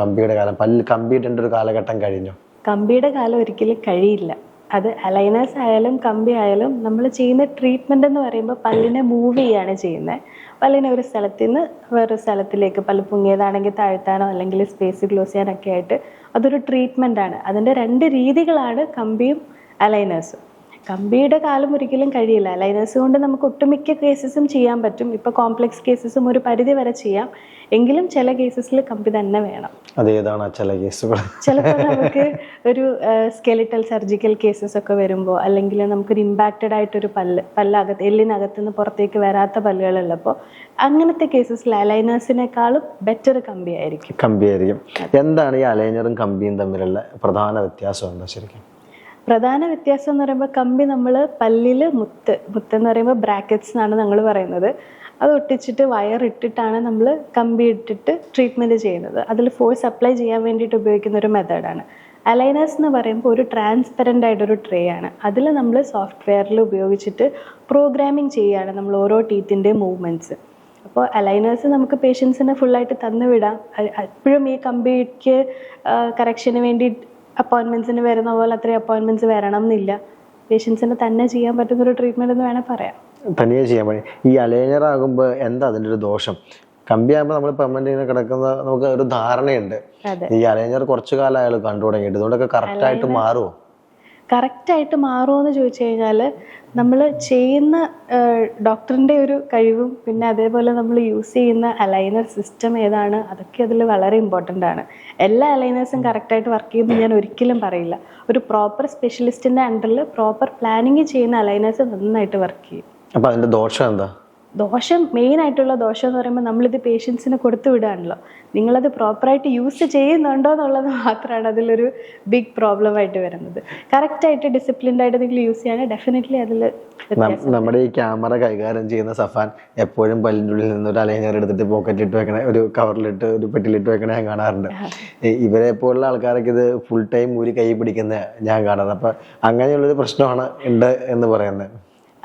കമ്പിയുടെ കാലം, പല്ലിൽ കമ്പിയിട്ടേണ്ട ഒരു കാലഘട്ടം കഴിഞ്ഞു? കമ്പിയുടെ കാലം ഒരിക്കലും കഴിയില്ല. അത് അലൈനേഴ്സ് ആയാലും കമ്പി ആയാലും നമ്മൾ ചെയ്യുന്ന ട്രീറ്റ്മെൻ്റ് എന്ന് പറയുമ്പോൾ പല്ലിനെ മൂവ് ചെയ്യാണ് ചെയ്യുന്നത്. പല്ലിനെ ഒരു സ്ഥലത്ത് നിന്ന് വേറൊരു സ്ഥലത്തിലേക്ക്, പല്ല് പൊങ്ങിയതാണെങ്കിൽ താഴ്ത്താനോ അല്ലെങ്കിൽ സ്പേസ് ക്ലോസ് ചെയ്യാനൊക്കെ ആയിട്ട് അതൊരു ട്രീറ്റ്മെൻ്റ് ആണ്. അതിൻ്റെ 2 രീതികളാണ് കമ്പിയും അലൈനേഴ്സും. കമ്പിയുടെ കാലം ഒരിക്കലും കഴിയില്ല. അലൈനേഴ്സ് കൊണ്ട് നമുക്ക് ഒട്ടുമിക്ക കേസസും ചെയ്യാൻ പറ്റും. ഇപ്പോൾ കോംപ്ലക്സ് കേസസും ഒരു പരിധി വരെ ചെയ്യാം. എങ്കിലും ചില കേസസിൽ കമ്പി തന്നെ വേണം. അതേതാണ് ചില കേസുകൾ? ചിലപ്പോൾ നമുക്ക് ഒരു സ്കെലിറ്റൽ സർജിക്കൽ കേസസ് ഒക്കെ വരുമ്പോൾ, അല്ലെങ്കിൽ നമുക്കൊരു ഇമ്പാക്റ്റഡ് ആയിട്ടൊരു പല്ലകത്ത് എല്ലിനകത്തുനിന്ന് പുറത്തേക്ക് വരാത്ത പല്ലുകളുള്ളപ്പോൾ അങ്ങനത്തെ കേസസിൽ അലൈനേഴ്സിനേക്കാളും ബെറ്റർ കമ്പിയായിരിക്കും. എന്താണ് ഈ അലൈനറും കമ്പിയും തമ്മിലുള്ള പ്രധാന വ്യത്യാസം എന്താ ശരിക്കും? പ്രധാന വ്യത്യാസം എന്ന് പറയുമ്പോൾ, കമ്പി നമ്മൾ പല്ലിൽ മുത്ത് എന്ന് പറയുമ്പോൾ ബ്രാക്കറ്റ്സ് എന്നാണ് നമ്മൾ പറയുന്നത്. അത് ഒട്ടിച്ചിട്ട് വയറിട്ടിട്ടാണ് നമ്മൾ കമ്പി ഇട്ടിട്ട് ട്രീറ്റ്മെൻറ്റ് ചെയ്യുന്നത്. അതിൽ ഫോഴ്സ് അപ്ലൈ ചെയ്യാൻ വേണ്ടിയിട്ട് ഉപയോഗിക്കുന്ന ഒരു മെത്തേഡാണ്. അലൈനേഴ്സ് എന്ന് പറയുമ്പോൾ ഒരു ട്രാൻസ്പെറൻ്റ് ആയിട്ടൊരു ട്രേ ആണ്. അതിൽ നമ്മൾ സോഫ്റ്റ്വെയറിൽ ഉപയോഗിച്ചിട്ട് പ്രോഗ്രാമിംഗ് ചെയ്യുകയാണ് നമ്മൾ ഓരോ ടീത്തിൻ്റെ മൂവ്മെൻറ്റ്സ്. അപ്പോൾ അലൈനേഴ്സ് നമുക്ക് പേഷ്യൻസിനെ ഫുള്ളായിട്ട് തന്നു വിടാം. എപ്പോഴും ഈ കമ്പിക്ക് കറക്ഷന് വേണ്ടി അപ്പോയിൻമെൻറ്റ്സിന് വരുന്ന പോലെ അത്രയും അപ്പോയിൻമെൻറ്റ്സ് വരണം എന്നില്ല. പേഷ്യൻസിന് തന്നെ ചെയ്യാൻ പറ്റുന്നൊരു ട്രീറ്റ്മെൻറ്റ് എന്ന് വേണേൽ പറയാം. തനിയെ ചെയ്യാൻ പറ്റും. ഈ അലൈനർ ആകുമ്പോൾ എന്താ അതിൻ്റെ ഒരു ദോഷം? കമ്പി ആകുമ്പോൾ നമ്മൾ പെർമനന്റ് ഇങ്ങനെ കിടക്കുന്ന നമുക്ക് ഒരു ധാരണയുണ്ട്. ഈ അലൈനർ കുറച്ചു കാലം അയാൾ കണ്ടു തുടങ്ങിയിട്ട്, ഇതുകൊണ്ടൊക്കെ കറക്റ്റ് ആയിട്ട് മാറുമോ? കറക്റ്റായിട്ട് മാറുമോ എന്ന് ചോദിച്ചു കഴിഞ്ഞാൽ നമ്മൾ ചെയ്യുന്ന ഡോക്ടറിൻ്റെ ഒരു കഴിവും പിന്നെ അതേപോലെ നമ്മൾ യൂസ് ചെയ്യുന്ന അലൈനർ സിസ്റ്റം ഏതാണ് അതൊക്കെ അതിൽ വളരെ ഇമ്പോർട്ടൻ്റ് ആണ്. എല്ലാ അലൈനേഴ്സും കറക്റ്റായിട്ട് വർക്ക് ചെയ്യുമെന്ന് ഞാൻ ഒരിക്കലും പറയില്ല. ഒരു പ്രോപ്പർ സ്പെഷ്യലിസ്റ്റിൻ്റെ അണ്ടറിൽ പ്രോപ്പർ പ്ലാനിങ് ചെയ്യുന്ന അലൈനേഴ്സ് നന്നായിട്ട് വർക്ക് ചെയ്യും. അപ്പോൾ അതിൻ്റെ ദോഷം എന്താ? ദോഷം, മെയിനായിട്ടുള്ള ദോഷം എന്ന് പറയുമ്പോൾ നമ്മളിത് പേഷ്യൻസിന് കൊടുത്തു വിടുകയാണല്ലോ. നിങ്ങളത് പ്രോപ്പറായിട്ട് യൂസ് ചെയ്യുന്നുണ്ടോ എന്നുള്ളത് മാത്രമാണ് അതിലൊരു ബിഗ് പ്രോബ്ലം ആയിട്ട് വരുന്നത്. കറക്റ്റായിട്ട് ഡിസിപ്ലിൻഡ് ആയിട്ട് നിങ്ങൾ യൂസ് ചെയ്യുകയാണെങ്കിൽ ഡെഫിനറ്റ്ലി അതിൽ നമ്മുടെ ഈ ക്യാമറ കൈകാര്യം ചെയ്യുന്ന സഫാൻ എപ്പോഴും പല്ലിൻ്റെ ഉള്ളിൽ നിന്ന് ഒരു അലൈനർ എടുത്തിട്ട് പോക്കറ്റിലിട്ട് വെക്കണേ, ഒരു കവറിലിട്ട് ഒരു പെട്ടിലിട്ട് വെക്കണേ ഞാൻ കാണാറുണ്ട്. ഇവരെ പോലുള്ള ആൾക്കാരൊക്കെ ഇത് ഫുൾ ടൈം ഊരി കൈ പിടിക്കുന്ന ഞാൻ കാണാറുണ്ട്. അപ്പം അങ്ങനെയുള്ളൊരു പ്രശ്നമാണ് ഉണ്ട് എന്ന് പറയുന്നത്.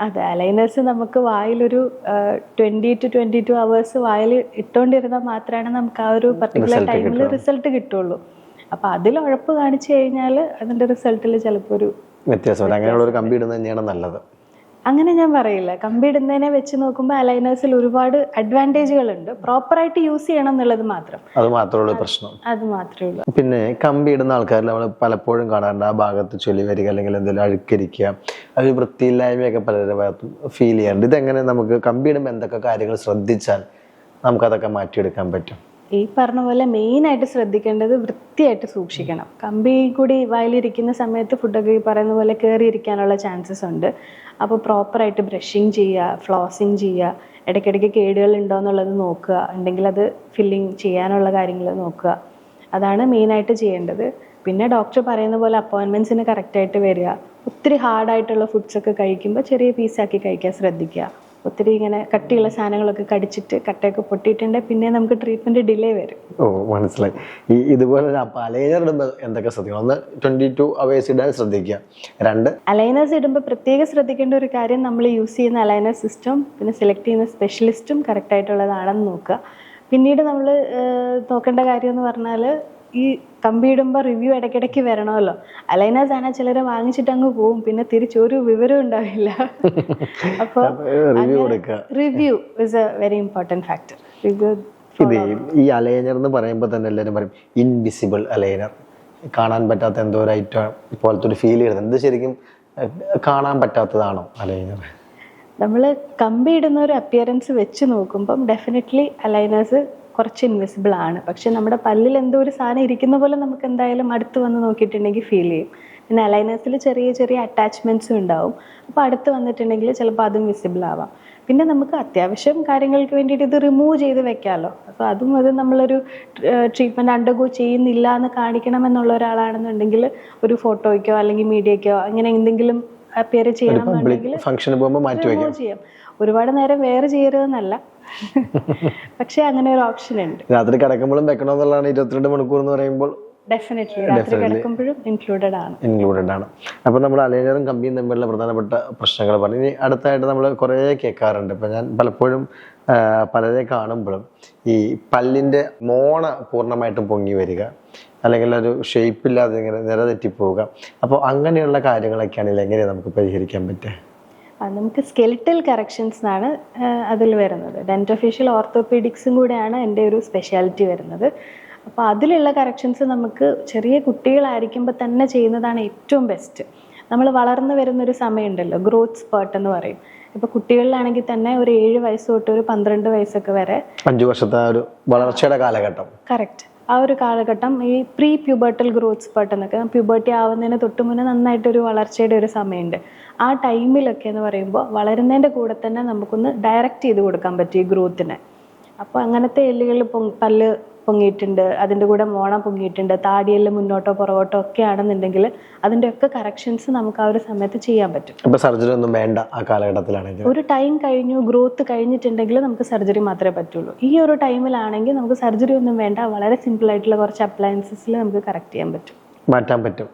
അതെ, അലൈനേഴ്സ് നമുക്ക് വായിലൊരു 20 to 22 hours വായിൽ ഇട്ടുകൊണ്ടിരുന്നാൽ മാത്രമാണ് നമുക്ക് ആ ഒരു പർട്ടിക്കുലർ ടൈമിൽ റിസൾട്ട് കിട്ടുള്ളൂ. അപ്പം അതിൽ ഉഴപ്പ് കാണിച്ചു കഴിഞ്ഞാൽ അതിൻ്റെ റിസൾട്ടിൽ ചിലപ്പോൾ ഒരു വ്യത്യാസമുണ്ട്. അങ്ങനെയുള്ള ഒരു കമ്പി ഇടുന്നത് തന്നെയാണ് നല്ലത്. അങ്ങനെ ഞാൻ പറയില്ല. കമ്പി ഇടുന്നതിനെ വെച്ച് നോക്കുമ്പോൾ അലൈനേഴ്സിൽ ഒരുപാട് അഡ്വാൻറ്റേജുകളുണ്ട്. പ്രോപ്പറായിട്ട് യൂസ് ചെയ്യണം എന്നുള്ളത് മാത്രം, അത് മാത്രമുള്ള പ്രശ്നം, അത് മാത്രമേ ഉള്ളൂ. പിന്നെ കമ്പി ഇടുന്ന ആൾക്കാരിൽ നമ്മൾ പലപ്പോഴും കാണാറുണ്ട് ആ ഭാഗത്ത് ചൊല്ലി വരിക അല്ലെങ്കിൽ എന്തെങ്കിലും അഴുക്കരിക്കുക, അത് വൃത്തിയില്ലായ്മയൊക്കെ പലരുടെ ഭാഗത്തും ഫീൽ ചെയ്യാറുണ്ട്. ഇതെങ്ങനെ നമുക്ക് കമ്പി ഇടുമ്പോൾ എന്തൊക്കെ കാര്യങ്ങൾ ശ്രദ്ധിച്ചാൽ നമുക്കതൊക്കെ മാറ്റിയെടുക്കാൻ പറ്റും? ഈ പറഞ്ഞ പോലെ മെയിനായിട്ട് ശ്രദ്ധിക്കേണ്ടത് വൃത്തിയായിട്ട് സൂക്ഷിക്കണം. കമ്പി കൂടി വായിലിരിക്കുന്ന സമയത്ത് ഫുഡൊക്കെ ഈ പറയുന്ന പോലെ കയറിയിരിക്കാനുള്ള ചാൻസസ് ഉണ്ട്. അപ്പോൾ പ്രോപ്പറായിട്ട് ബ്രഷിങ് ചെയ്യുക, ഫ്ലോസിങ് ചെയ്യുക, ഇടയ്ക്കിടയ്ക്ക് കേടുകൾ ഉണ്ടോ എന്നുള്ളത് നോക്കുക, ഉണ്ടെങ്കിൽ അത് ഫില്ലിങ് ചെയ്യാനുള്ള കാര്യങ്ങൾ നോക്കുക. അതാണ് മെയിനായിട്ട് ചെയ്യേണ്ടത്. പിന്നെ ഡോക്ടർ പറയുന്ന പോലെ അപ്പോയിൻമെൻറ്റ്സിന് കറക്റ്റായിട്ട് വരിക. ഒത്തിരി ഹാർഡായിട്ടുള്ള ഫുഡ്സൊക്കെ കഴിക്കുമ്പോൾ ചെറിയ പീസാക്കി കഴിക്കാൻ ശ്രദ്ധിക്കുക. ഒത്തിരി ഇങ്ങനെ കട്ടിയുള്ള സാധനങ്ങളൊക്കെ കടിച്ചിട്ട് കട്ടയൊക്കെ പൊട്ടിയിട്ടുണ്ടെങ്കിൽ പിന്നെ നമുക്ക് ട്രീറ്റ്മെന്റ് ഡിലേ വരും. ഓ, മനസ്സിലായി. ഇതുപോലെ അലൈനർ ഇടുമ്പോൾ എന്തൊക്കെ ശ്രദ്ധിക്കണം? ഒന്ന് 22 hours ഇടാൻ ശ്രദ്ധിക്കുക. 2 അലൈനേഴ്സ് ഇടുമ്പോൾ പ്രത്യേകം ശ്രദ്ധിക്കേണ്ട ഒരു കാര്യം, നമ്മൾ യൂസ് ചെയ്യുന്ന അലൈനർ സിസ്റ്റം പിന്നെ സെലക്ട് ചെയ്യുന്ന സ്പെഷ്യലിസ്റ്റും കറക്റ്റ് ആയിട്ടുള്ളതാണെന്ന് നോക്കുക. പിന്നീട് നമ്മൾ നോക്കേണ്ട കാര്യം എന്ന് പറഞ്ഞാൽ ഈ കമ്പി ഇടുമ്പോൾ റിവ്യൂ ഇടയ്ക്കിടയ്ക്ക് വരണമല്ലോ. അലൈനേഴ്സ് ആണെങ്കിൽ ചിലരെ വാങ്ങിച്ചിട്ട് അങ്ങ് പോവും, പിന്നെ തിരിച്ചൊരു വിവരം ഉണ്ടാവില്ല. അപ്പോൾ review is A very important factor. Review ഇത് ഈ അലൈനർ എന്ന് പറയുമ്പോൾ തന്നെ എല്ലാവരും പറയും ഇൻവിസിബിൾ അലൈനർ, കാണാൻ പറ്റാത്ത എന്തോ ഒരു ഐറ്റം പോലത്തെ ഒരു ഫീൽ ചെയ്യുന്നത്. എന്ത് ശരിക്കും കാണാൻ പറ്റാത്തതാണോ അലൈനർ? നമ്മൾ കമ്പി ഇടുന്ന ഒരു അപ്പിയറൻസ് വെച്ച് നോക്കുമ്പം ഡെഫിനറ്റ്ലി അലൈനേഴ്സ് കുറച്ച് ഇൻവിസിബിൾ ആണ്. പക്ഷെ നമ്മുടെ പല്ലിൽ എന്തോ ഒരു സാധനം ഇരിക്കുന്ന പോലെ നമുക്ക് എന്തായാലും അടുത്ത് വന്ന് നോക്കിയിട്ടുണ്ടെങ്കിൽ ഫീൽ ചെയ്യും. പിന്നെ അലൈനേഴ്സിൽ ചെറിയ ചെറിയ അറ്റാച്ച്മെൻറ്റ്സും ഉണ്ടാവും. അപ്പോൾ അടുത്ത് വന്നിട്ടുണ്ടെങ്കിൽ ചിലപ്പോൾ അതും വിസിബിൾ ആവാം. പിന്നെ നമുക്ക് അത്യാവശ്യം കാര്യങ്ങൾക്ക് വേണ്ടിയിട്ട് ഇത് റിമൂവ് ചെയ്ത് വെക്കാമല്ലോ. അപ്പോൾ അത് നമ്മളൊരു ട്രീറ്റ്മെൻറ്റ് അണ്ടർഗോ ചെയ്യുന്നില്ല എന്ന് കാണിക്കണമെന്നുള്ള ഒരാളാണെന്നുണ്ടെങ്കിൽ ഒരു ഫോട്ടോയ്ക്കോ അല്ലെങ്കിൽ മീഡിയയ്ക്കോ അങ്ങനെ എന്തെങ്കിലും അപ്പിയർ ചെയ്യണമെന്നുണ്ടെങ്കിൽ റിമൂവ് ചെയ്യാം. ഒരുപാട് നേരം വേറെ ചെയ്യരുതെന്നല്ല, പക്ഷെ അങ്ങനെ ഒരു ഓപ്ഷൻ ഉണ്ട്. രാത്രി കിടക്കുമ്പോഴും വെക്കണമെന്നുള്ളതാണ് 22 മണിക്കൂർ എന്ന് പറയുമ്പോൾ ഡെഫിനറ്റ്ലി രാത്രി കിടക്കുമ്പോഴും ഇൻക്ലൂഡഡ് ആണ്. അപ്പോൾ നമ്മൾ അലൈനറും കമ്പിയും തമ്മിലുള്ള പ്രധാനപ്പെട്ട പ്രശ്നങ്ങൾ പറഞ്ഞു. ഇനി അടുത്തായിട്ട് നമ്മൾ കുറേ കേൾക്കാറുണ്ട്. ഇപ്പം ഞാൻ പലപ്പോഴും പലരെ കാണുമ്പോഴും ഈ പല്ലിൻ്റെ മോണ പൂർണ്ണമായിട്ടും പൊങ്ങി വരിക, അല്ലെങ്കിൽ ഒരു ഷേപ്പില്ലാതെ ഇങ്ങനെ നിലതെറ്റിപ്പോവുക. അപ്പോൾ അങ്ങനെയുള്ള കാര്യങ്ങളൊക്കെയാണെങ്കിൽ എങ്ങനെയാണ് നമുക്ക് പരിഹരിക്കാൻ പറ്റുക? നമുക്ക് സ്കെലിറ്റൽ കറക്ഷൻസ് എന്നാണ് അതിൽ വരുന്നത്. ഡെന്റോഫേഷ്യൽ ഓർത്തോപീഡിക്സും കൂടെയാണ് എൻ്റെ ഒരു സ്പെഷ്യാലിറ്റി വരുന്നത്. അപ്പോൾ അതിലുള്ള കറക്ഷൻസ് നമുക്ക് ചെറിയ കുട്ടികളായിരിക്കുമ്പോൾ തന്നെ ചെയ്യുന്നതാണ് ഏറ്റവും ബെസ്റ്റ്. നമ്മൾ വളർന്നു വരുന്നൊരു സമയമുണ്ടല്ലോ, ഗ്രോത്ത് സ്പേർട്ട് എന്ന് പറയും. ഇപ്പോൾ കുട്ടികളിലാണെങ്കിൽ തന്നെ ഒരു 7 വയസ്സ് തൊട്ട് ഒരു 12 വയസ്സൊക്കെ വരെ 5 വർഷത്തെ ഒരു വളർച്ചയുടെ കാലഘട്ടം. കറക്റ്റ്. ആ ഒരു കാലഘട്ടം ഈ പ്രീ പ്യൂബർട്ടൽ ഗ്രോത്ത് സ്പേർട്ട് എന്നൊക്കെ, പ്യൂബർട്ടി ആവുന്നതിന് തൊട്ട് മുന്നേ നന്നായിട്ടൊരു വളർച്ചയുടെ ഒരു സമയമുണ്ട്. ആ ടൈമിലൊക്കെ എന്ന് പറയുമ്പോൾ വളരുന്നതിൻ്റെ കൂടെ തന്നെ നമുക്കൊന്ന് ഡയറക്റ്റ് ചെയ്ത് കൊടുക്കാൻ പറ്റും ഈ ഗ്രോത്തിനെ. അപ്പോൾ അങ്ങനത്തെ എല്ലുകളിൽ പല്ല് പൊങ്ങിയിട്ടുണ്ട്, അതിൻ്റെ കൂടെ മോണ പൊങ്ങിയിട്ടുണ്ട്, താടിയെല്ലാം മുന്നോട്ടോ പുറകോട്ടോ ഒക്കെ ആണെന്നുണ്ടെങ്കിൽ അതിൻ്റെ ഒക്കെ കറക്ഷൻസ് നമുക്ക് ആ ഒരു സമയത്ത് ചെയ്യാൻ പറ്റും. അപ്പോൾ സർജറി ഒന്നും വേണ്ട ആ കാലഘട്ടത്തിലാണെങ്കിൽ? ഒരു ടൈം കഴിഞ്ഞു, ഗ്രോത്ത് കഴിഞ്ഞിട്ടുണ്ടെങ്കിൽ നമുക്ക് സർജറി മാത്രമേ പറ്റുള്ളൂ. ഈ ഒരു ടൈമിലാണെങ്കിൽ നമുക്ക് സർജറി ഒന്നും വേണ്ട, വളരെ സിമ്പിൾ ആയിട്ടുള്ള കുറച്ച് അപ്ലയൻസസിൽ നമുക്ക് കറക്റ്റ് ചെയ്യാൻ പറ്റും, മാറ്റാൻ പറ്റും.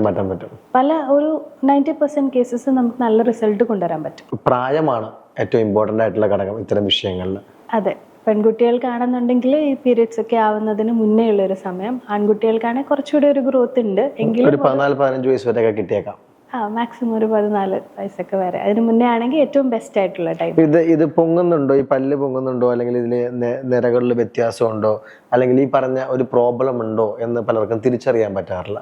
മാറ്റാൻ പറ്റും. പല ഒരു 90% കേസസ് നമുക്ക് നല്ല റിസൾട്ട് കൊണ്ടുവരാൻ പറ്റും. പ്രായമാണ് ഏറ്റവും ഇമ്പോർട്ടൻ്റ് ആയിട്ടുള്ള ഘടകം ഇത്തരം വിഷയങ്ങളിൽ. അതെ, പെൺകുട്ടികൾക്കാണെന്നുണ്ടെങ്കിൽ ഈ പീരിയഡ്സ് ഒക്കെ ആവുന്നതിന് മുന്നേ ഉള്ള ഒരു സമയം. ആൺകുട്ടികൾക്കാണെങ്കിൽ കുറച്ചുകൂടി ഒരു ഗ്രോത്ത് ഉണ്ട് എങ്കിലും ഒരു 14-15 വയസ്സ് വരെയൊക്കെ കിട്ടിയേക്കാം. മാക്സിമം ഒരു 14 വയസ്സൊക്കെ വരെ. അതിന് മുന്നേ ആണെങ്കിൽ ഏറ്റവും ബെസ്റ്റ് ആയിട്ടുള്ള ടൈം. ഇത് പൊങ്ങുന്നുണ്ടോ, ഈ പല്ല് പൊങ്ങുന്നുണ്ടോ, അല്ലെങ്കിൽ ഇതിൽ നിരകളിൽ വ്യത്യാസമുണ്ടോ, അല്ലെങ്കിൽ ഈ പറഞ്ഞ ഒരു പ്രോബ്ലം ഉണ്ടോ എന്ന് പലർക്കും തിരിച്ചറിയാൻ പറ്റാറില്ല.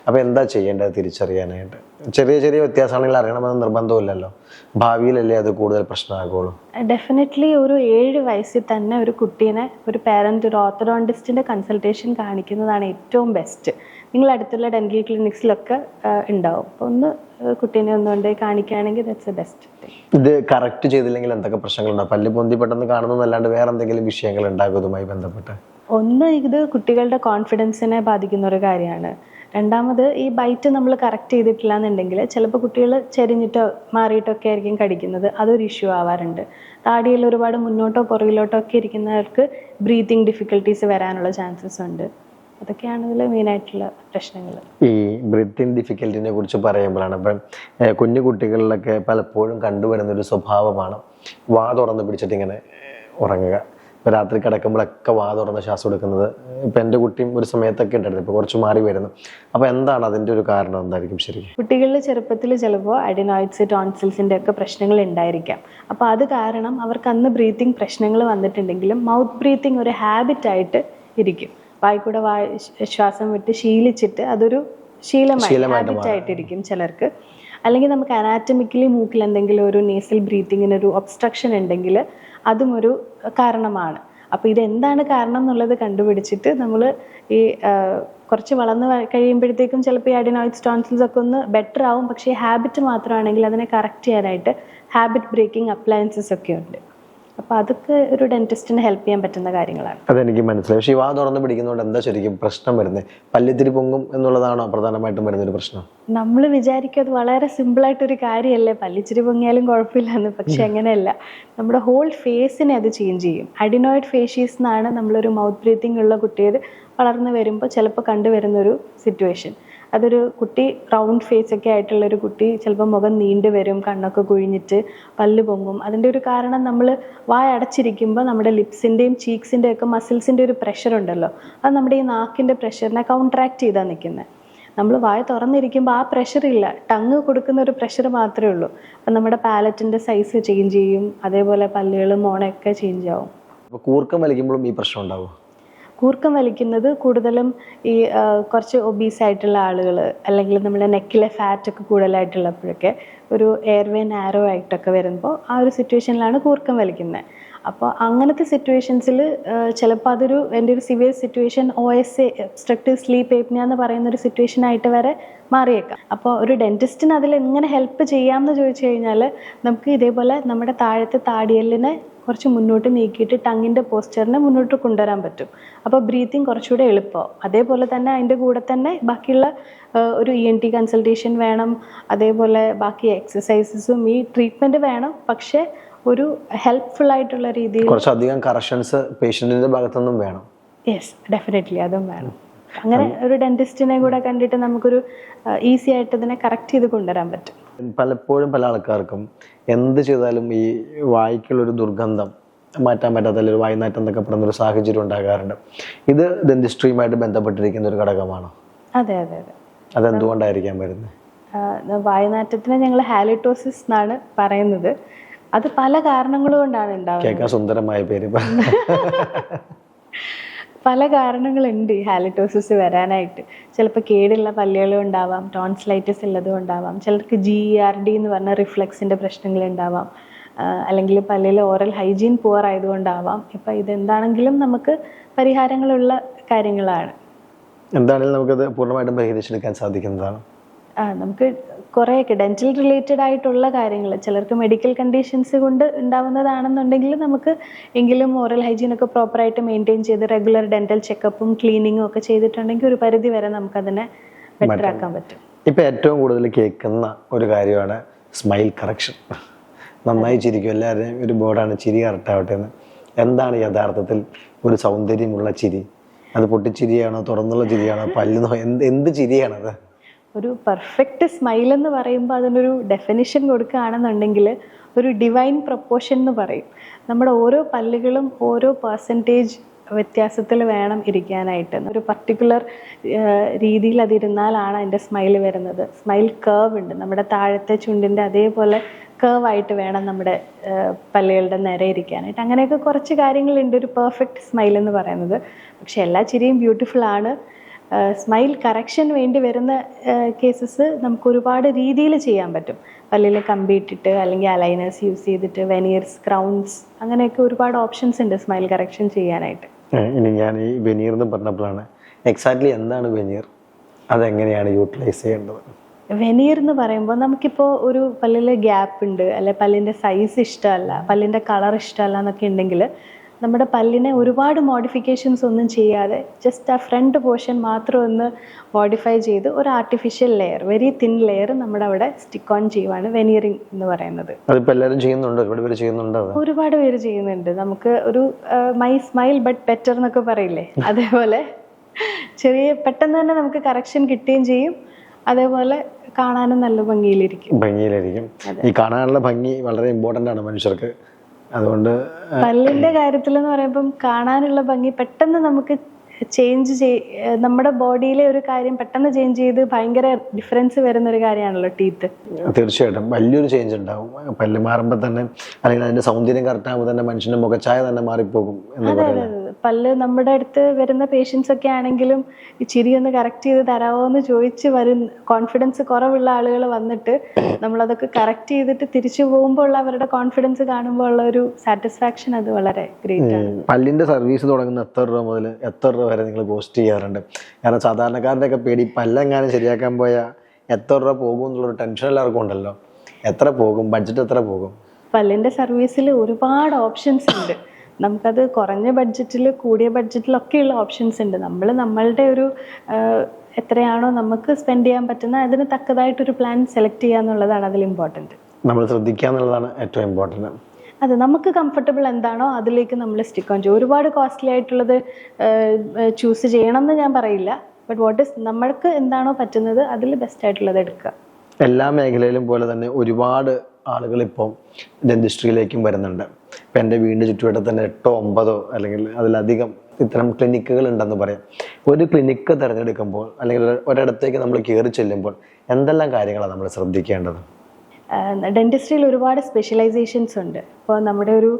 അപ്പോൾ എന്താ ചെയ്യേണ്ടത് തിരിച്ചറിയാനായിട്ട്? ചെറിയ ചെറിയ വ്യത്യാസമാണെങ്കിൽ അറിയണമെന്ന് നിർബന്ധമില്ലല്ലോ, ഭാവിയിലല്ലേ അത് കൂടുതൽ പ്രശ്നമാകുള്ളൂ. ഡെഫിനറ്റ്ലി ഒരു 7 വയസ്സിൽ തന്നെ ഒരു കുട്ടീനെ ഒരു പാരന്റ്, ഒരു ഓർത്തഡോണ്ടിസ്റ്റിന്റെ കൺസൾട്ടേഷൻ കാണിക്കുന്നതാണ് ഏറ്റവും ബെസ്റ്റ്. നിങ്ങൾ അടുത്തുള്ള ഡെന്റൽ ക്ലിനിക്സിലൊക്കെ ഉണ്ടാവും. അപ്പോൾ ഒന്ന് കുട്ടീനെ ഒന്നുകൊണ്ട് കാണിക്കുകയാണെങ്കിൽ ദാറ്റ്സ് എ ബെസ്റ്റ്. ഇത് കറക്റ്റ് ചെയ്തില്ലെങ്കിൽ എന്തൊക്കെ പ്രശ്നങ്ങളുണ്ടാവും? പല്ല് പൊന്തി പെട്ടെന്ന് കാണുന്നതല്ലാണ്ട് വേറെ എന്തെങ്കിലും വിഷയങ്ങൾ ഉണ്ടാകും ഇതുമായി ബന്ധപ്പെട്ട്? ഒന്ന്, ഇത് കുട്ടികളുടെ കോൺഫിഡൻസിനെ ബാധിക്കുന്ന ഒരു കാര്യമാണ്. രണ്ടാമത്, ഈ ബൈറ്റ് നമ്മൾ കറക്റ്റ് ചെയ്തിട്ടില്ല എന്നുണ്ടെങ്കിൽ ചിലപ്പോൾ കുട്ടികൾ ചെരിഞ്ഞിട്ടോ മാറിയിട്ടൊക്കെ ആയിരിക്കും കടിക്കുന്നത്. അതൊരു ഇഷ്യൂ ആവാറുണ്ട്. താടിയിൽ ഒരുപാട് മുന്നോട്ടോ പുറകിലോട്ടോ ഒക്കെ ഇരിക്കുന്നവർക്ക് ബ്രീത്തിങ് ഡിഫിക്കൽട്ടീസ് വരാനുള്ള ചാൻസസ് ഉണ്ട്. അതൊക്കെയാണ് ഇതിൽ മെയിനായിട്ടുള്ള പ്രശ്നങ്ങൾ. ഈ ബ്രീത്തിങ് ഡിഫിക്കൽറ്റിനെ കുറിച്ച് പറയുമ്പോഴാണ് ഇപ്പം കുഞ്ഞു കുട്ടികളിലൊക്കെ പലപ്പോഴും കണ്ടുവരുന്നൊരു സ്വഭാവമാണ് വാ തുറന്ന് പിടിച്ചിട്ട് ഇങ്ങനെ ഉറങ്ങുക. ഇപ്പോൾ രാത്രി കിടക്കുമ്പോഴൊക്കെ വാ തുറന്ന് ശ്വാസം എടുക്കുന്നത്. ഇപ്പം എൻ്റെ കുട്ടിയും ഒരു സമയത്തൊക്കെ ഉണ്ടായിരുന്നു, ഇപ്പോൾ കുറച്ച് മാറി വരുന്നു. അപ്പോൾ എന്താണ് അതിൻ്റെ ഒരു കാരണം? എന്തായിരിക്കും ശരിക്കും? കുട്ടികളിൽ ചെറുപ്പത്തിൽ ചിലപ്പോൾ അഡിനോയിഡ്സ്, ടോൺസിൽസിൻ്റെ ഒക്കെ പ്രശ്നങ്ങൾ ഉണ്ടായിരിക്കാം. അപ്പോൾ അത് കാരണം അവർക്ക് അന്ന് ബ്രീത്തിങ് പ്രശ്നങ്ങൾ വന്നിട്ടുണ്ടെങ്കിലും മൗത്ത് ബ്രീത്തിങ് ഒരു ഹാബിറ്റായിട്ട് ഇരിക്കും. വായിക്കൂടെ ശ്വാസം വിട്ട് ശീലിച്ചിട്ട് അതൊരു ഹാബിറ്റായിട്ടിരിക്കും ചിലർക്ക്. അല്ലെങ്കിൽ നമുക്ക് അനാറ്റമിക്കലി മൂക്കിൽ എന്തെങ്കിലും ഒരു നേസൽ ബ്രീത്തിങ്ങിനൊരു ഒബ്സ്ട്രക്ഷൻ ഉണ്ടെങ്കിൽ അതും ഒരു കാരണമാണ്. അപ്പോൾ ഇതെന്താണ് കാരണം എന്നുള്ളത് കണ്ടുപിടിച്ചിട്ട് നമ്മൾ ഈ കുറച്ച് വളർന്ന് കഴിയുമ്പോഴത്തേക്കും ചിലപ്പോൾ ഈ അഡിനോയിഡ്സ്, ടോൺസിൽസ് ഒക്കെ ഒന്ന് ബെറ്റർ ആവും. പക്ഷേ ഈ ഹാബിറ്റ് മാത്രമാണെങ്കിൽ അതിനെ കറക്റ്റ് ചെയ്യാനായിട്ട് ഹാബിറ്റ് ബ്രേക്കിംഗ് അപ്ലയൻസസ് ഒക്കെ ഉണ്ട്. അപ്പോൾ അതൊക്കെ ഒരു ഡെന്റിസ്റ്റിന് ഹെൽപ്പ് ചെയ്യാൻ പറ്റുന്ന കാര്യങ്ങളാണ്. അതെനിക്ക് മനസ്സിലായി. പക്ഷേ ഈ വാ തുറന്ന് പിടിക്കുന്നതുകൊണ്ട് എന്താ ശരിക്കും പ്രശ്നം വരുന്നത്? പല്ലിത്തിരി പൊങ്ങും എന്നുള്ളതാണോ പ്രധാനമായിട്ടും വരുന്നൊരു പ്രശ്നം? നമ്മൾ വിചാരിക്കും അത് വളരെ സിമ്പിളായിട്ടൊരു കാര്യമല്ലേ, പല്ലിച്ചിരി പൊങ്ങിയാലും കുഴപ്പമില്ലെന്ന്. പക്ഷെ അങ്ങനെയല്ല. നമ്മുടെ ഹോൾ ഫേസിനെ അത് ചേഞ്ച് ചെയ്യും. അഡിനോയിഡ് ഫേഷ്യസ് എന്നാണ് നമ്മളൊരു മൗത്ത് ബ്രീത്തിങ് ഉള്ള കുട്ടികൾ വളർന്നു വരുമ്പോൾ ചിലപ്പോൾ കണ്ടുവരുന്നൊരു സിറ്റുവേഷൻ. അതൊരു കുട്ടി റൗണ്ട് ഫേസ് ഒക്കെ ആയിട്ടുള്ളൊരു കുട്ടി ചിലപ്പോൾ മുഖം നീണ്ടു വരും, കണ്ണൊക്കെ കുഴിഞ്ഞിട്ട് പല്ല് പൊങ്ങും. അതിൻ്റെ ഒരു കാരണം നമ്മൾ വായ അടച്ചിരിക്കുമ്പോൾ നമ്മുടെ ലിപ്സിൻ്റെയും ചീക്സിൻ്റെയും ഒക്കെ മസിൽസിൻ്റെ ഒരു പ്രഷർ ഉണ്ടല്ലോ, അത് നമ്മുടെ ഈ നാക്കിൻ്റെ പ്രഷറിനെ കൗൺട്രാക്ട് ചെയ്താണ് നിൽക്കുന്നത്. നമ്മൾ വായ തുറന്നിരിക്കുമ്പോൾ ആ പ്രഷർ ഇല്ല, ടങ് കൊടുക്കുന്ന ഒരു പ്രഷർ മാത്രമേ ഉള്ളൂ. അപ്പം നമ്മുടെ പാലറ്റിൻ്റെ സൈസ് ചേഞ്ച് ചെയ്യും, അതേപോലെ പല്ലുകളും മോണയൊക്കെ ചേഞ്ച് ആവും. അപ്പോൾ കൂർക്കം വലിക്കുമ്പോഴും ഈ പ്രശ്നം ഉണ്ടാവും? കൂർക്കം വലിക്കുന്നത് കൂടുതലും ഈ കുറച്ച് ഒബീസ് ആയിട്ടുള്ള ആളുകൾ, അല്ലെങ്കിൽ നമ്മുടെ നെക്കിലെ ഫാറ്റൊക്കെ കൂടുതലായിട്ടുള്ളപ്പോഴൊക്കെ ഒരു എയർവേ നാരോ ആയിട്ടൊക്കെ വരുമ്പോൾ ആ ഒരു സിറ്റുവേഷനിലാണ് കൂർക്കം വലിക്കുന്നത്. അപ്പോൾ അങ്ങനത്തെ സിറ്റുവേഷൻസിൽ ചിലപ്പോൾ അതൊരു എൻ്റെ ഒരു severe situation OSA, obstructive sleep apnoea എന്ന് പറയുന്നൊരു സിറ്റുവേഷൻ ആയിട്ട് വരെ മാറിയേക്കാം. അപ്പോൾ ഒരു ഡെന്റിസ്റ്റിന് അതിൽ എങ്ങനെ ഹെൽപ്പ് ചെയ്യാമെന്ന് ചോദിച്ചു കഴിഞ്ഞാൽ നമുക്ക് ഇതേപോലെ നമ്മുടെ താഴത്തെ താടിയെല്ലിനെ കുറച്ച് മുന്നോട്ട് നീക്കിയിട്ട് ടങ്ങിൻ്റെ പോസ്ചറിനെ മുന്നോട്ട് കൊണ്ടുവരാൻ പറ്റും. അപ്പോൾ ബ്രീത്തിങ് കുറച്ചുകൂടെ എളുപ്പമാവും. അതേപോലെ തന്നെ അതിൻ്റെ കൂടെ തന്നെ ബാക്കിയുള്ള ഒരു ENT കൺസൾട്ടേഷൻ വേണം, അതേപോലെ ബാക്കി എക്സസൈസസും ഈ ട്രീറ്റ്മെൻറ്റ് വേണം. പക്ഷേ ഒരു ഹെൽപ്ഫുൾ ആയിട്ടുള്ള രീതിയിൽ കുറച്ചധികം കറക്ഷൻസ് പേഷ്യൻറ്റിൻ്റെ ഭാഗത്തുനിന്നും വേണം. യെസ്, ഡെഫിനറ്റ്ലി അതും വേണം. അങ്ങനെ ഒരു ഡെന്റിസ്റ്റിനെ കൂടെ കണ്ടിട്ട് നമുക്കൊരു ഈസി ആയിട്ട് ഇതിനെ കറക്റ്റ് ചെയ്ത് കൊണ്ടുവരാൻ പറ്റും. പലപ്പോഴും പല ആൾക്കാർക്കും എന്ത് ചെയ്താലും ഈ വായിക്കുള്ളൊരു ദുർഗന്ധം മാറ്റാൻ പറ്റാത്ത, അല്ലെങ്കിൽ വായുനാറ്റം എന്നൊക്കെ പറയുന്നൊരു സാഹചര്യം ഉണ്ടാകാറുണ്ട്. ഇത് ഡെന്റിസ്ട്രിയുമായിട്ട് ബന്ധപ്പെട്ടിരിക്കുന്ന ഒരു ഘടകമാണോ? അതെ അതെ അതെ. അതെന്തുകൊണ്ടായിരിക്കാൻ വരുന്നത്? വായുനാറ്റത്തിന് ഞങ്ങൾ ഹാലിറ്റോസിസ് എന്നാണ് പറയുന്നത്. അത് പല കാരണങ്ങൾ കൊണ്ടാണ് ഉണ്ടാവുന്നത്. കേൾക്കാൻ സുന്ദരമായ പേര്. പല കാരണങ്ങളുണ്ട് ഈ ഹാലിറ്റോസിസ് വരാനായിട്ട്. ചിലപ്പോൾ കേടുള്ള പല്ലുകളും ഉണ്ടാവാം, ടോൺസിലൈറ്റിസ് ഉള്ളതും ഉണ്ടാവാം, ചിലർക്ക് GERD എന്ന് പറഞ്ഞ റിഫ്ലക്സിൻ്റെ പ്രശ്നങ്ങൾ ഉണ്ടാവാം, അല്ലെങ്കിൽ പല്ലിൽ ഓറൽ ഹൈജീൻ പുവർ ആയതുകൊണ്ടാവാം. ഇപ്പം ഇതെന്താണെങ്കിലും നമുക്ക് പരിഹാരങ്ങളുള്ള കാര്യങ്ങളാണ്. എന്താണെങ്കിലും നമുക്കത് പൂർണ്ണമായിട്ടും പരിഹരിച്ചെടുക്കാൻ സാധിക്കുന്നതാണ്. നമുക്ക് കുറേയൊക്കെ ഡെന്റൽ റിലേറ്റഡ് ആയിട്ടുള്ള കാര്യങ്ങൾ, ചിലർക്ക് മെഡിക്കൽ കണ്ടീഷൻസ് കൊണ്ട് ഉണ്ടാവുന്നതാണെന്നുണ്ടെങ്കിൽ നമുക്ക് എങ്കിലും ഓറൽ ഹൈജീനൊക്കെ പ്രോപ്പറായിട്ട് മെയിൻറ്റെയിൻ ചെയ്ത് റെഗുലർ ഡെന്റൽ ചെക്കപ്പും ക്ലീനിങ്ങും ഒക്കെ ചെയ്തിട്ടുണ്ടെങ്കിൽ ഒരു പരിധി വരെ നമുക്കതിനെ ബെറ്റർ ആക്കാൻ പറ്റും. ഇപ്പം ഏറ്റവും കൂടുതൽ കേൾക്കുന്ന ഒരു കാര്യമാണ് സ്മൈൽ കറക്ഷൻ. നന്നായി ചിരിക്കും, എല്ലാവരുടെയും ഒരു ബോർഡാണ് ചിരി കറക്റ്റാവട്ടെ എന്ന്. എന്താണ് യഥാർത്ഥത്തിൽ ഒരു സൗന്ദര്യമുള്ള ചിരി? അത് പൊട്ടിച്ചിരിയാണോ, തുറന്നുള്ള ചിരിയാണോ, പല്ലുന്നോ, എന്ത് ചിരിയാണത്? ഒരു പെർഫെക്റ്റ് സ്മൈൽ എന്ന് പറയുമ്പോൾ അതിനൊരു ഡെഫിനിഷൻ കൊടുക്കുകയാണെന്നുണ്ടെങ്കിൽ ഒരു ഡിവൈൻ പ്രൊപ്പോർഷൻ എന്ന് പറയും. നമ്മുടെ ഓരോ പല്ലുകളും ഓരോ പെർസെൻറ്റേജ് വ്യത്യാസത്തിൽ വേണം ഇരിക്കാനായിട്ട്. ഒരു പർട്ടിക്കുലർ രീതിയിൽ അതിരുന്നാലാണ് അതിൻ്റെ സ്മൈൽ വരുന്നത്. സ്മൈൽ കേർവ് ഉണ്ട്, നമ്മുടെ താഴത്തെ ചുണ്ടിൻ്റെ അതേപോലെ കേർവായിട്ട് വേണം നമ്മുടെ പല്ലുകളുടെ നേരെ ഇരിക്കാനായിട്ട്. അങ്ങനെയൊക്കെ കുറച്ച് കാര്യങ്ങളുണ്ട് ഒരു പെർഫെക്റ്റ് സ്മൈൽ എന്ന് പറയുന്നത്. പക്ഷെ എല്ലാ ചിരിയും ബ്യൂട്ടിഫുൾ ആണ്. സ്മൈൽ കറക്ഷൻ വേണ്ടി വരുന്ന കേസസ് നമുക്ക് ഒരുപാട് രീതിയിൽ ചെയ്യാൻ പറ്റും. പല്ലിൽ കമ്പി ഇട്ടിട്ട്, അല്ലെങ്കിൽ അലൈനേഴ്സ് യൂസ് ചെയ്തിട്ട്, വെനീർസ്, ക്രൗൺസ്, അങ്ങനെയൊക്കെ ഒരുപാട് ഓപ്ഷൻസ് ഉണ്ട് സ്മൈൽ കറക്ഷൻ ചെയ്യാനായിട്ട്. ഇനി ഞാൻ ഈ വെനീർ എന്ന് പറഞ്ഞപ്പോഴാണ് എക്സാക്ട്ലി എന്താണ് വെനീർ, അതെങ്ങനെയാണ് യൂട്ടിലൈസ് ചെയ്യേണ്ടത്? വെനീർ എന്ന് പറയുമ്പോൾ നമുക്കിപ്പോൾ ഒരു പല്ലിൽ ഗ്യാപ്പ് ഉണ്ട്, അല്ലെ പല്ലിൻ്റെ സൈസ് ഇഷ്ടമല്ല, പല്ലിൻ്റെ കളർ ഇഷ്ടമല്ല എന്നൊക്കെ ഉണ്ടെങ്കിൽ നമ്മുടെ പല്ലിനെ ഒരുപാട് മോഡിഫിക്കേഷൻസ് ഒന്നും ചെയ്യാതെ ജസ്റ്റ് ആ ഫ്രണ്ട് പോർഷൻ മാത്രം ഒന്ന് മോഡിഫൈ ചെയ്ത് ഒരു artificial layer, very thin layer നമ്മുടെ അവിടെ സ്റ്റിക്ക് ഓൺ ചെയ്യുവാണ് വെനീറിങ് എന്ന് പറയുന്നത്. അതിപ്പോൾ എല്ലാവരും ചെയ്യുന്നുണ്ട്, ഒരുപാട് പേര് ചെയ്യുന്നുണ്ട്. ഒരുപാട് പേര് ചെയ്യുന്നുണ്ട്. നമുക്ക് ഒരു മൈ സ്മൈൽ ബട്ട് ബെറ്റർ എന്നൊക്കെ പറയില്ലേ, അതേപോലെ ചെറിയ പെട്ടെന്ന് തന്നെ നമുക്ക് കറക്ഷൻ കിട്ടുകയും ചെയ്യും, അതേപോലെ കാണാനും നല്ല ഭംഗിയിലിരിക്കും. ഈ കാണാനുള്ള ഭംഗി വളരെ ഇമ്പോർട്ടൻ്റ് ആണ് മനുഷ്യർക്ക്. അതുകൊണ്ട് പല്ലിന്റെ കാര്യത്തിൽ എന്ന് പറയുമ്പം കാണാനുള്ള ഭംഗി പെട്ടെന്ന് നമുക്ക് നമ്മുടെ ബോഡിയിലെ ഒരു കാര്യം പെട്ടെന്ന് ചേഞ്ച് ചെയ്ത് ഭയങ്കര ഡിഫറൻസ് വരുന്ന ഒരു കാര്യമാണല്ലോ ടീത്ത്. തീർച്ചയായിട്ടും വലിയൊരു ചേഞ്ച് ഉണ്ടാവും. പല്ല് മാറുമ്പോൾ തന്നെ, അല്ലെങ്കിൽ അതിന്റെ സൗന്ദര്യം കറക്റ്റ് ആകുമ്പോൾ തന്നെ മനുഷ്യന്റെ മുഖച്ഛായ തന്നെ മാറിപ്പോകും. അതെ, പല്ല് നമ്മുടെ അടുത്ത് വരുന്ന പേഷ്യൻസ് ഒക്കെ ആണെങ്കിലും ഈ ചിരി ഒന്ന് കറക്റ്റ് ചെയ്ത് തരാമോ എന്ന് ചോദിച്ച് കോൺഫിഡൻസ് കുറവുള്ള ആളുകൾ വന്നിട്ട് നമ്മളതൊക്കെ കറക്റ്റ് ചെയ്തിട്ട് തിരിച്ചു പോകുമ്പോൾ ഉള്ള അവരുടെ കോൺഫിഡൻസ് കാണുമ്പോൾ ഉള്ള ഒരു സാറ്റിസ്ഫാക്ഷൻ അത് വളരെ ഗ്രേറ്റ് ആണ്. പല്ലിന്റെ സർവീസ് തുടങ്ങുന്ന എത്ര രൂപ മുതൽ എത്ര രൂപ വരെ നിങ്ങൾ കോസ്റ്റ് ചെയ്യാറുണ്ട്? കാരണം സാധാരണക്കാരുടെ ഒക്കെ പേടി പല്ലെങ്ങാനും ശരിയാക്കാൻ പോയാൽ എത്ര രൂപ പോകും എന്നുള്ളൊരു ടെൻഷൻ എല്ലാവർക്കും ഉണ്ടല്ലോ. എത്ര പോകും? ബഡ്ജറ്റ് എത്ര പോകും? പല്ലിന്റെ സർവീസിൽ ഒരുപാട് ഓപ്ഷൻസ് ഉണ്ട്. നമുക്കത് കുറഞ്ഞ ബഡ്ജറ്റിൽ, കൂടിയ ബഡ്ജറ്റിലൊക്കെയുള്ള ഓപ്ഷൻസ് ഉണ്ട്. നമ്മളുടെ ഒരു എത്രയാണോ നമുക്ക് സ്പെൻഡ് ചെയ്യാൻ പറ്റുന്ന അതിന് തക്കതായിട്ടൊരു പ്ലാൻ സെലക്ട് ചെയ്യുക എന്നുള്ളതാണ് അതിൽ ഇമ്പോർട്ടൻറ്റ്. നമ്മൾ ശ്രദ്ധിക്കുക എന്നുള്ളതാണ് ഏറ്റവും ഇമ്പോർട്ടൻറ്റ്. അതെ, നമുക്ക് കംഫർട്ടബിൾ എന്താണോ അതിലേക്ക് നമ്മൾ സ്റ്റിക്ക് ഓൺ ചെയ്യും. ഒരുപാട് കോസ്റ്റ്ലി ആയിട്ടുള്ളത് ചൂസ് ചെയ്യണം എന്ന് ഞാൻ പറയില്ല. ബട്ട് നമ്മൾക്ക് എന്താണോ പറ്റുന്നത് അതിൽ ബെസ്റ്റ് ആയിട്ടുള്ളത് എടുക്കുക. എല്ലാ മേഖലയിലും പോലെ തന്നെ ഒരുപാട് ആളുകൾ ഇപ്പോൾ ഡെന്റിസ്ട്രിയിലേക്കും വരുന്നുണ്ട്. ഇപ്പം എൻ്റെ വീടിൻ്റെ ചുറ്റുവട്ടത്ത് തന്നെ 8 9 അല്ലെങ്കിൽ അതിലധികം ഇത്തരം ക്ലിനിക്കുകൾ ഉണ്ടെന്ന് പറയാം. ഒരു ക്ലിനിക്ക് തിരഞ്ഞെടുക്കുമ്പോൾ അല്ലെങ്കിൽ ഒരിടത്തേക്ക് നമ്മൾ കയറി ചെല്ലുമ്പോൾ എന്തെല്ലാം കാര്യങ്ങളാണ് നമ്മൾ ശ്രദ്ധിക്കേണ്ടത്? ഡെന്റിസ്ട്രിയിൽ ഒരുപാട് സ്പെഷ്യലൈസേഷൻസ് ഉണ്ട്. ഇപ്പോൾ നമ്മുടെ ഒരു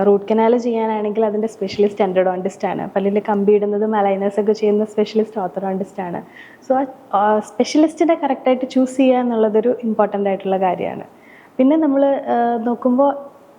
റൂട്ട് കനാൽ ചെയ്യാനാണെങ്കിൽ അതിൻ്റെ സ്പെഷ്യലിസ്റ്റ് എൻഡോഡോണ്ടിസ്റ്റ് ആണ്. പല്ലിൽ കമ്പി ഇടുന്നതും അലൈനേഴ്സ് ഒക്കെ ചെയ്യുന്ന സ്പെഷ്യലിസ്റ്റ് ഓർത്തോഡോണ്ടിസ്റ്റ് ആണ്. സോ ആ സ്പെഷ്യലിസ്റ്റിനെ കറക്റ്റായിട്ട് ചൂസ് ചെയ്യുക എന്നുള്ളതൊരു ഇമ്പോർട്ടൻ്റ് ആയിട്ടുള്ള കാര്യമാണ്. പിന്നെ നമ്മൾ നോക്കുമ്പോൾ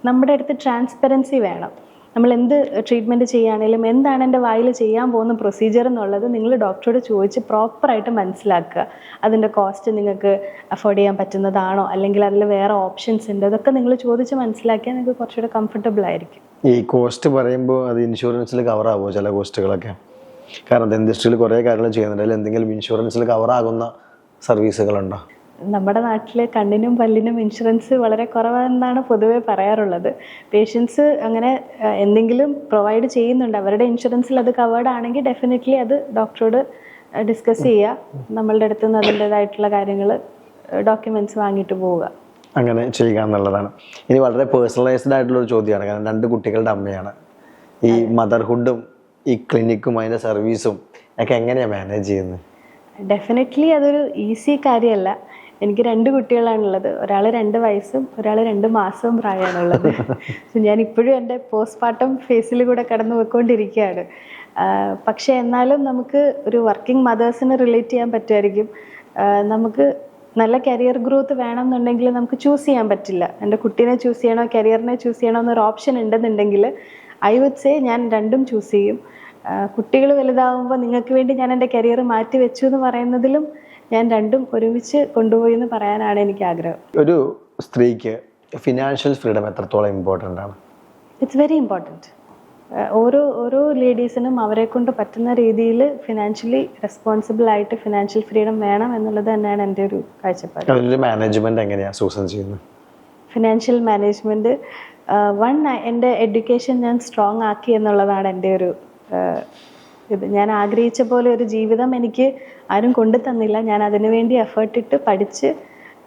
നമ്മുടെ അടുത്ത് ട്രാൻസ്പെറൻസി വേണം. നമ്മൾ എന്ത് ട്രീറ്റ്മെൻറ്റ് ചെയ്യുകയാണെങ്കിലും എന്താണ് എൻ്റെ വായിൽ ചെയ്യാൻ പോകുന്ന പ്രൊസീജിയർ എന്നുള്ളത് നിങ്ങൾ ഡോക്ടറോട് ചോദിച്ച് പ്രോപ്പറായിട്ട് മനസ്സിലാക്കുക. അതിൻ്റെ കോസ്റ്റ് നിങ്ങൾക്ക് അഫോർഡ് ചെയ്യാൻ പറ്റുന്നതാണോ, അല്ലെങ്കിൽ അതിൽ വേറെ ഓപ്ഷൻസ് ഉണ്ട്, അതൊക്കെ നിങ്ങൾ ചോദിച്ച് മനസ്സിലാക്കിയാൽ നിങ്ങൾക്ക് കുറച്ചുകൂടെ കംഫർട്ടബിൾ ആയിരിക്കും. ഈ കോസ്റ്റ് പറയുമ്പോൾ അത് ഇൻഷുറൻസിൽ കവർ ആകുമോ ചില കോസ്റ്റുകളൊക്കെ? കാരണം ഡെന്റിസ്ട്രിയിൽ കുറേ കാര്യങ്ങൾ ചെയ്യുന്നുണ്ട്, അതിൽ എന്തെങ്കിലും ഇൻഷുറൻസിൽ കവർ ആകുന്ന സർവീസുകളുണ്ടോ? നമ്മുടെ നാട്ടിൽ കണ്ണിനും പല്ലിനും ഇൻഷുറൻസ് വളരെ കുറവാണെന്നാണ് പൊതുവെ പറയാറുള്ളത്. പേഷ്യൻസ് അങ്ങനെ എന്തെങ്കിലും പ്രൊവൈഡ് ചെയ്യുന്നുണ്ട്, അവരുടെ ഇൻഷുറൻസിൽ അത് കവേർഡ് ആണെങ്കിൽ ഡെഫിനറ്റ്ലി അത് ഡോക്ടറോട് ഡിസ്കസ് ചെയ്യുക. നമ്മളുടെ അടുത്ത് നിന്ന് അതിൻ്റെതായിട്ടുള്ള കാര്യങ്ങൾ ഡോക്യുമെൻറ്റ്സ് വാങ്ങിയിട്ട് പോവുക. അങ്ങനെ ചെയ്യുക എന്നുള്ളതാണ്. ഇനി വളരെ പേഴ്സണലൈസ്ഡ് ആയിട്ടുള്ളൊരു ചോദ്യമാണ്. കാരണം 2 കുട്ടികളുടെ അമ്മയാണ്. ഈ മദർഹുഡും ഈ ക്ലിനിക്കും അതിൻ്റെ സർവീസും ഒക്കെ എങ്ങനെയാണ് മാനേജ് ചെയ്യുന്നത്? ഡെഫിനറ്റ്ലി അതൊരു ഈസി കാര്യമല്ല. എനിക്ക് 2 കുട്ടികളാണുള്ളത്. ഒരാൾ 2 വയസ്സും ഒരാൾ 2 മാസവും പ്രായമാണുള്ളത്. ഞാൻ ഇപ്പോഴും എൻ്റെ പോസ്റ്റ്മോർട്ടം ഫേസിൽ കൂടെ കടന്നു പോയിക്കൊണ്ടിരിക്കുകയാണ്. പക്ഷേ എന്നാലും നമുക്ക് ഒരു വർക്കിംഗ് മദേഴ്സിനെ റിലേറ്റ് ചെയ്യാൻ പറ്റുമായിരിക്കും. നമുക്ക് നല്ല കരിയർ ഗ്രോത്ത് വേണമെന്നുണ്ടെങ്കിൽ നമുക്ക് ചൂസ് ചെയ്യാൻ പറ്റില്ല. എൻ്റെ കുട്ടീനെ ചൂസ് ചെയ്യണോ കരിയറിനെ ചൂസ് ചെയ്യണോ എന്നൊരു ഓപ്ഷൻ ഉണ്ടെന്നുണ്ടെങ്കിൽ ഐ വുഡ് സേ ഞാൻ 2ഉം ചൂസ് ചെയ്യും. കുട്ടികൾ വലുതാവുമ്പോൾ നിങ്ങൾക്ക് വേണ്ടി ഞാൻ എൻ്റെ കരിയർ മാറ്റി വെച്ചു എന്ന് പറയുന്നതിലും ഞാൻ 2ഉം ഒരുമിച്ച് കൊണ്ടുപോയി എന്ന് പറയാനാണ് എനിക്ക് ആഗ്രഹം. ഒരു സ്ത്രീക്ക് ഫിനാൻഷ്യൽ ഫ്രീഡം എത്രത്തോളം ഇമ്പോർട്ടൻ്റ് ആണ്? It's very important. ഓരോ ലേഡീസിനും അവരെ കൊണ്ട് പറ്റുന്ന രീതിയിൽ ഫിനാൻഷ്യലി റെസ്പോൺസിബിൾ ആയിട്ട് ഫിനാൻഷ്യൽ ഫ്രീഡം വേണം എന്നുള്ളത് തന്നെയാണ് എൻ്റെ ഒരു കാഴ്ചപ്പാട്. മാനേജ്മെന്റ് എങ്ങനെയാണ് സൂസൻ ചെയ്യുന്നത്? ഫിനാൻഷ്യൽ മാനേജ്മെൻറ്റ് എൻ്റെ എഡ്യൂക്കേഷൻ ഞാൻ സ്ട്രോങ് ആക്കി എന്നുള്ളതാണ് എൻ്റെ ഒരു ഇത്. ഞാൻ ആഗ്രഹിച്ച പോലെ ഒരു ജീവിതം എനിക്ക് ആരും കൊണ്ടു തന്നില്ല. ഞാൻ അതിനുവേണ്ടി എഫേർട്ട് ഇട്ട് പഠിച്ച്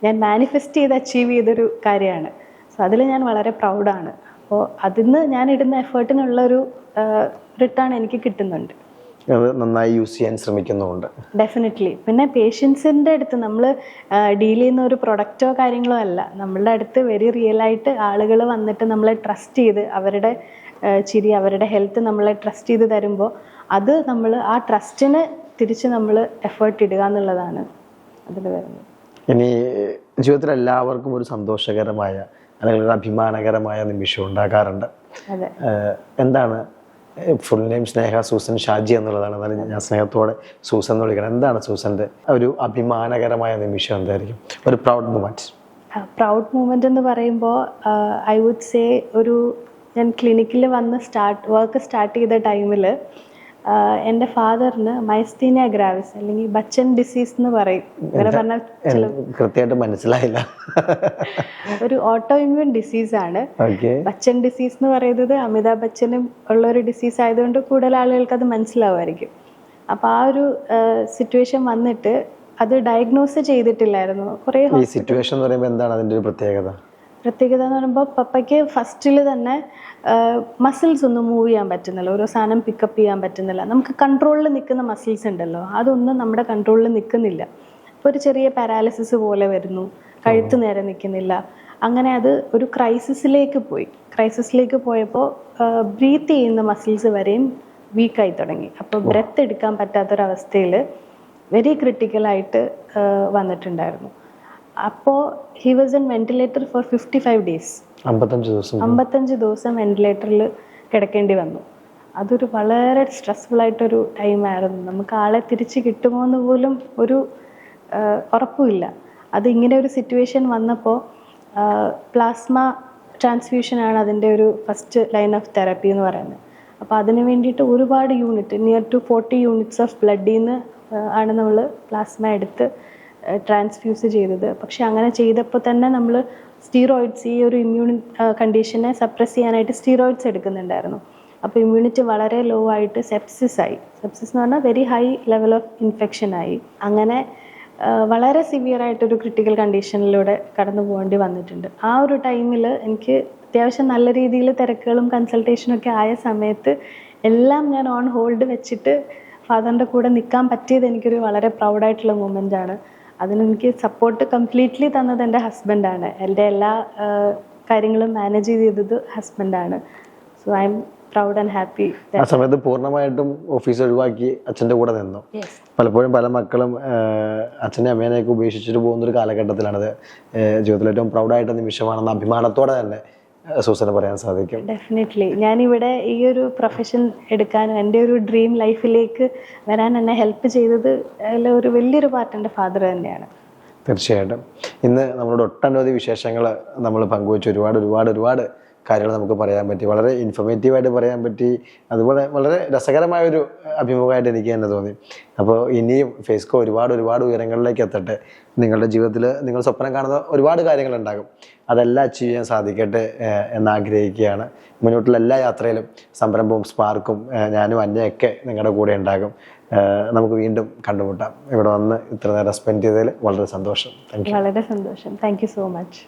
ഞാൻ മാനിഫെസ്റ്റ് ചെയ്ത് അച്ചീവ് ചെയ്തൊരു കാര്യമാണ്. സോ അതിൽ ഞാൻ വളരെ പ്രൗഡാണ്. അപ്പോൾ അതിന് ഞാൻ ഇടുന്ന എഫേർട്ടിനുള്ളൊരു റിട്ടേൺ എനിക്ക് കിട്ടുന്നുണ്ട്. അത് നന്നായി യൂസ് ചെയ്യാൻ ശ്രമിക്കുന്നുമുണ്ട്. ഡെഫിനറ്റ്ലി. പിന്നെ പേഷ്യൻസിൻ്റെ അടുത്ത് നമ്മൾ ഡീൽ ചെയ്യുന്ന ഒരു പ്രൊഡക്റ്റോ കാര്യങ്ങളോ അല്ല, നമ്മളുടെ അടുത്ത് വെരി റിയൽ ആയിട്ട് ആളുകൾ വന്നിട്ട് നമ്മളെ ട്രസ്റ്റ് ചെയ്ത് അവരുടെ ചിരി, അവരുടെ ഹെൽത്ത് നമ്മളെ ട്രസ്റ്റ് ചെയ്ത് തരുമ്പോൾ അത് നമ്മൾ ആ ട്രസ്റ്റിന് തിരിച്ച് നമ്മൾ എഫേർട്ട് ഇടുക എന്നുള്ളതാണ് അതിൽ വരുന്നത്. ഇനി ജീവിതത്തിൽ എല്ലാവർക്കും ഒരു സന്തോഷകരമായ അല്ലെങ്കിൽ ഒരു അഭിമാനകരമായ നിമിഷം ഉണ്ടാകാറുണ്ട്. അതെ. എന്താണ്? ഫുൾ നെയിം സ്നേഹ സൂസൻ ഷാജി എന്നുള്ളതാണ്, എന്നാലും ഞാൻ സ്നേഹത്തോടെ സൂസൻ എന്ന് വിളിക്കണം. എന്താണ് സൂസൻ്റെ ഒരു അഭിമാനകരമായ നിമിഷം? എന്തായിരിക്കും ഒരു പ്രൗഡ് മൂമെന്റ്? പ്രൗഡ് മൂമെന്റ് എന്ന് പറയുമ്പോൾ ഐ വുഡ് സേ, ഞാൻ ക്ലിനിക്കിൽ വന്ന് വർക്ക് സ്റ്റാർട്ട് ചെയ്ത ടൈമിൽ എൻ്റെ ഫാദറിന് മൈസ്തീനിയ ഗ്രാവിസ് അല്ലെങ്കിൽ ബച്ചൻ ഡിസീസ് എന്ന് പറയും. അങ്ങനെ പറഞ്ഞാൽ കൃത്യമായിട്ട് മനസ്സിലായില്ല. ഒരു ഓട്ടോ ഇമ്മ്യൂൺ ഡിസീസാണ് ബച്ചൻ ഡിസീസ് എന്ന് പറയുന്നത്. അമിതാഭ് ബച്ചനും ഉള്ള ഒരു ഡിസീസ് ആയതുകൊണ്ട് കൂടുതൽ ആളുകൾക്ക് അത് മനസ്സിലാവുമായിരിക്കും. അപ്പോൾ ആ ഒരു സിറ്റുവേഷൻ വന്നിട്ട് അത് ഡയഗ്നോസ് ചെയ്തിട്ടില്ലായിരുന്നു. കുറേ സിറ്റുവേഷൻ എന്ന് പറയുമ്പോൾ എന്താണ് അതിൻ്റെ ഒരു പ്രത്യേകത എന്ന് പറയുമ്പോൾ പപ്പയ്ക്ക് ഫസ്റ്റിൽ തന്നെ മസിൽസ് ഒന്നും മൂവ് ചെയ്യാൻ പറ്റുന്നില്ല, ഓരോ സാധനം പിക്കപ്പ് ചെയ്യാൻ പറ്റുന്നില്ല. നമുക്ക് കൺട്രോളിൽ നിൽക്കുന്ന മസിൽസ് ഉണ്ടല്ലോ, അതൊന്നും നമ്മുടെ കൺട്രോളിൽ നിൽക്കുന്നില്ല. ഇപ്പോൾ ഒരു ചെറിയ പാരാലിസിസ് പോലെ വരുന്നു, കഴുത്ത് നേരെ നിൽക്കുന്നില്ല. അങ്ങനെ അത് ഒരു ക്രൈസിസിലേക്ക് പോയപ്പോൾ ബ്രീത്ത് ചെയ്യുന്ന മസിൽസ് വരെയും വീക്കായി തുടങ്ങി. അപ്പോൾ ബ്രെത്ത് എടുക്കാൻ പറ്റാത്തൊരവസ്ഥയിൽ വെരി ക്രിട്ടിക്കലായിട്ട് വന്നിട്ടുണ്ടായിരുന്നു. അപ്പോൾ he was in ventilator for 55 days. 55 ദിവസം വെന്റിലേറ്ററിൽ കിടക്കേണ്ടി വന്നു. അതൊരു വളരെ സ്ട്രെസ്ഫുൾ ആയിട്ടൊരു ടൈമായിരുന്നു. നമുക്ക് ആളെ തിരിച്ച് കിട്ടുമോ എന്ന് പോലും ഒരു ഉറപ്പുമില്ല. അത് ഇങ്ങനെ ഒരു സിറ്റുവേഷൻ വന്നപ്പോൾ പ്ലാസ്മ ട്രാൻസ്ഫ്യൂഷനാണ് അതിൻ്റെ ഒരു ഫസ്റ്റ് ലൈൻ ഓഫ് തെറപ്പി എന്ന് പറയുന്നത്. അപ്പോൾ അതിന് വേണ്ടിയിട്ട് ഒരുപാട് unit, near to 40 units of ബ്ലഡിൽ നിന്ന് ആണ് നമ്മൾ പ്ലാസ്മ എടുത്ത് ട്രാൻസ്ഫ്യൂസ് ചെയ്തത്. പക്ഷെ അങ്ങനെ ചെയ്തപ്പോൾ തന്നെ നമ്മൾ സ്റ്റീറോയിഡ്സ്, ഈ ഒരു ഇമ്മ്യൂൺ കണ്ടീഷനെ സപ്രസ് ചെയ്യാനായിട്ട് സ്റ്റീറോയിഡ്സ് എടുക്കുന്നുണ്ടായിരുന്നു. അപ്പോൾ ഇമ്മ്യൂണിറ്റി വളരെ ലോ ആയിട്ട് സെപ്സിസ് എന്ന് പറഞ്ഞാൽ very high level of infection ആയി. അങ്ങനെ വളരെ സിവിയർ ആയിട്ടൊരു ക്രിട്ടിക്കൽ കണ്ടീഷനിലൂടെ കടന്നു പോകേണ്ടി വന്നിട്ടുണ്ട്. ആ ഒരു ടൈമിൽ എനിക്ക് അത്യാവശ്യം നല്ല രീതിയിൽ തിരക്കുകളും കൺസൾട്ടേഷനും ഒക്കെ ആയ സമയത്ത് എല്ലാം ഞാൻ ഓൺ ഹോൾഡ് വെച്ചിട്ട് ഫാദറിൻ്റെ കൂടെ നിൽക്കാൻ പറ്റിയത് എനിക്കൊരു വളരെ പ്രൗഡായിട്ടുള്ള മൂമെൻ്റ് ആണ്. അതിനെനിക്ക് സപ്പോർട്ട് കംപ്ലീറ്റ്ലി തന്നത് എൻ്റെ ഹസ്ബൻഡാണ്. എൻ്റെ എല്ലാ കാര്യങ്ങളും മാനേജ് ചെയ്തത് ഹസ്ബൻഡാണ്. So I am proud and happy. ആ സമയത്ത് പൂർണ്ണമായിട്ടും ഓഫീസ് ഒഴിവാക്കി അച്ഛൻ്റെ കൂടെ നിന്നു. പലപ്പോഴും പല മക്കളും അച്ഛനെ അമ്മേനെയൊക്കെ ഉപേക്ഷിച്ചിട്ട് പോകുന്നൊരു കാലഘട്ടത്തിലാണത് ജീവിതത്തിൽ ഏറ്റവും പ്രൗഡായിട്ട് നിമിഷമാണെന്ന് അഭിമാനത്തോടെ തന്നെ സൂസന് പറയാൻ സാധിക്കും. ഡെഫിനറ്റ്ലി. ഞാനിവിടെ ഈ ഒരു പ്രൊഫഷൻ എടുക്കാനും എൻ്റെ ഒരു ഡ്രീം ലൈഫിലേക്ക് വരാൻ എന്നെ ഹെൽപ്പ് ചെയ്തത് അതിൽ ഒരു വലിയൊരു പാർട്ട് എൻ്റെ ഫാദർ തന്നെയാണ്. തീർച്ചയായിട്ടും. ഇന്ന് നമ്മളോട് ഒട്ടനവധി വിശേഷങ്ങൾ നമ്മൾ പങ്കുവെച്ചു. ഒരുപാട് കാര്യങ്ങൾ നമുക്ക് പറയാൻ പറ്റി. വളരെ ഇൻഫോർമേറ്റീവായിട്ട് പറയാൻ പറ്റി. അതുപോലെ വളരെ രസകരമായൊരു അഭിമുഖമായിട്ട് എനിക്ക് തന്നെ തോന്നി. അപ്പോൾ ഇനിയും ഫേസ്കോ ഒരുപാട് ഉയരങ്ങളിലേക്ക് എത്തട്ടെ. നിങ്ങളുടെ ജീവിതത്തിൽ നിങ്ങൾ സ്വപ്നം കാണുന്ന ഒരുപാട് കാര്യങ്ങളുണ്ടാകും. അതെല്ലാം അച്ചീവ് ചെയ്യാൻ സാധിക്കട്ടെ എന്നാഗ്രഹിക്കുകയാണ്. മുന്നോട്ടുള്ള എല്ലാ യാത്രയിലും സംരംഭവും സ്പാർക്കും ഞാനും അന്നയൊക്കെ നിങ്ങളുടെ കൂടെ ഉണ്ടാകും. നമുക്ക് വീണ്ടും കണ്ടുമുട്ടാം. ഇവിടെ വന്ന് ഇത്ര നേരം സ്പെൻഡ് ചെയ്തതിൽ വളരെ സന്തോഷം. വളരെ സന്തോഷം. Thank you so much.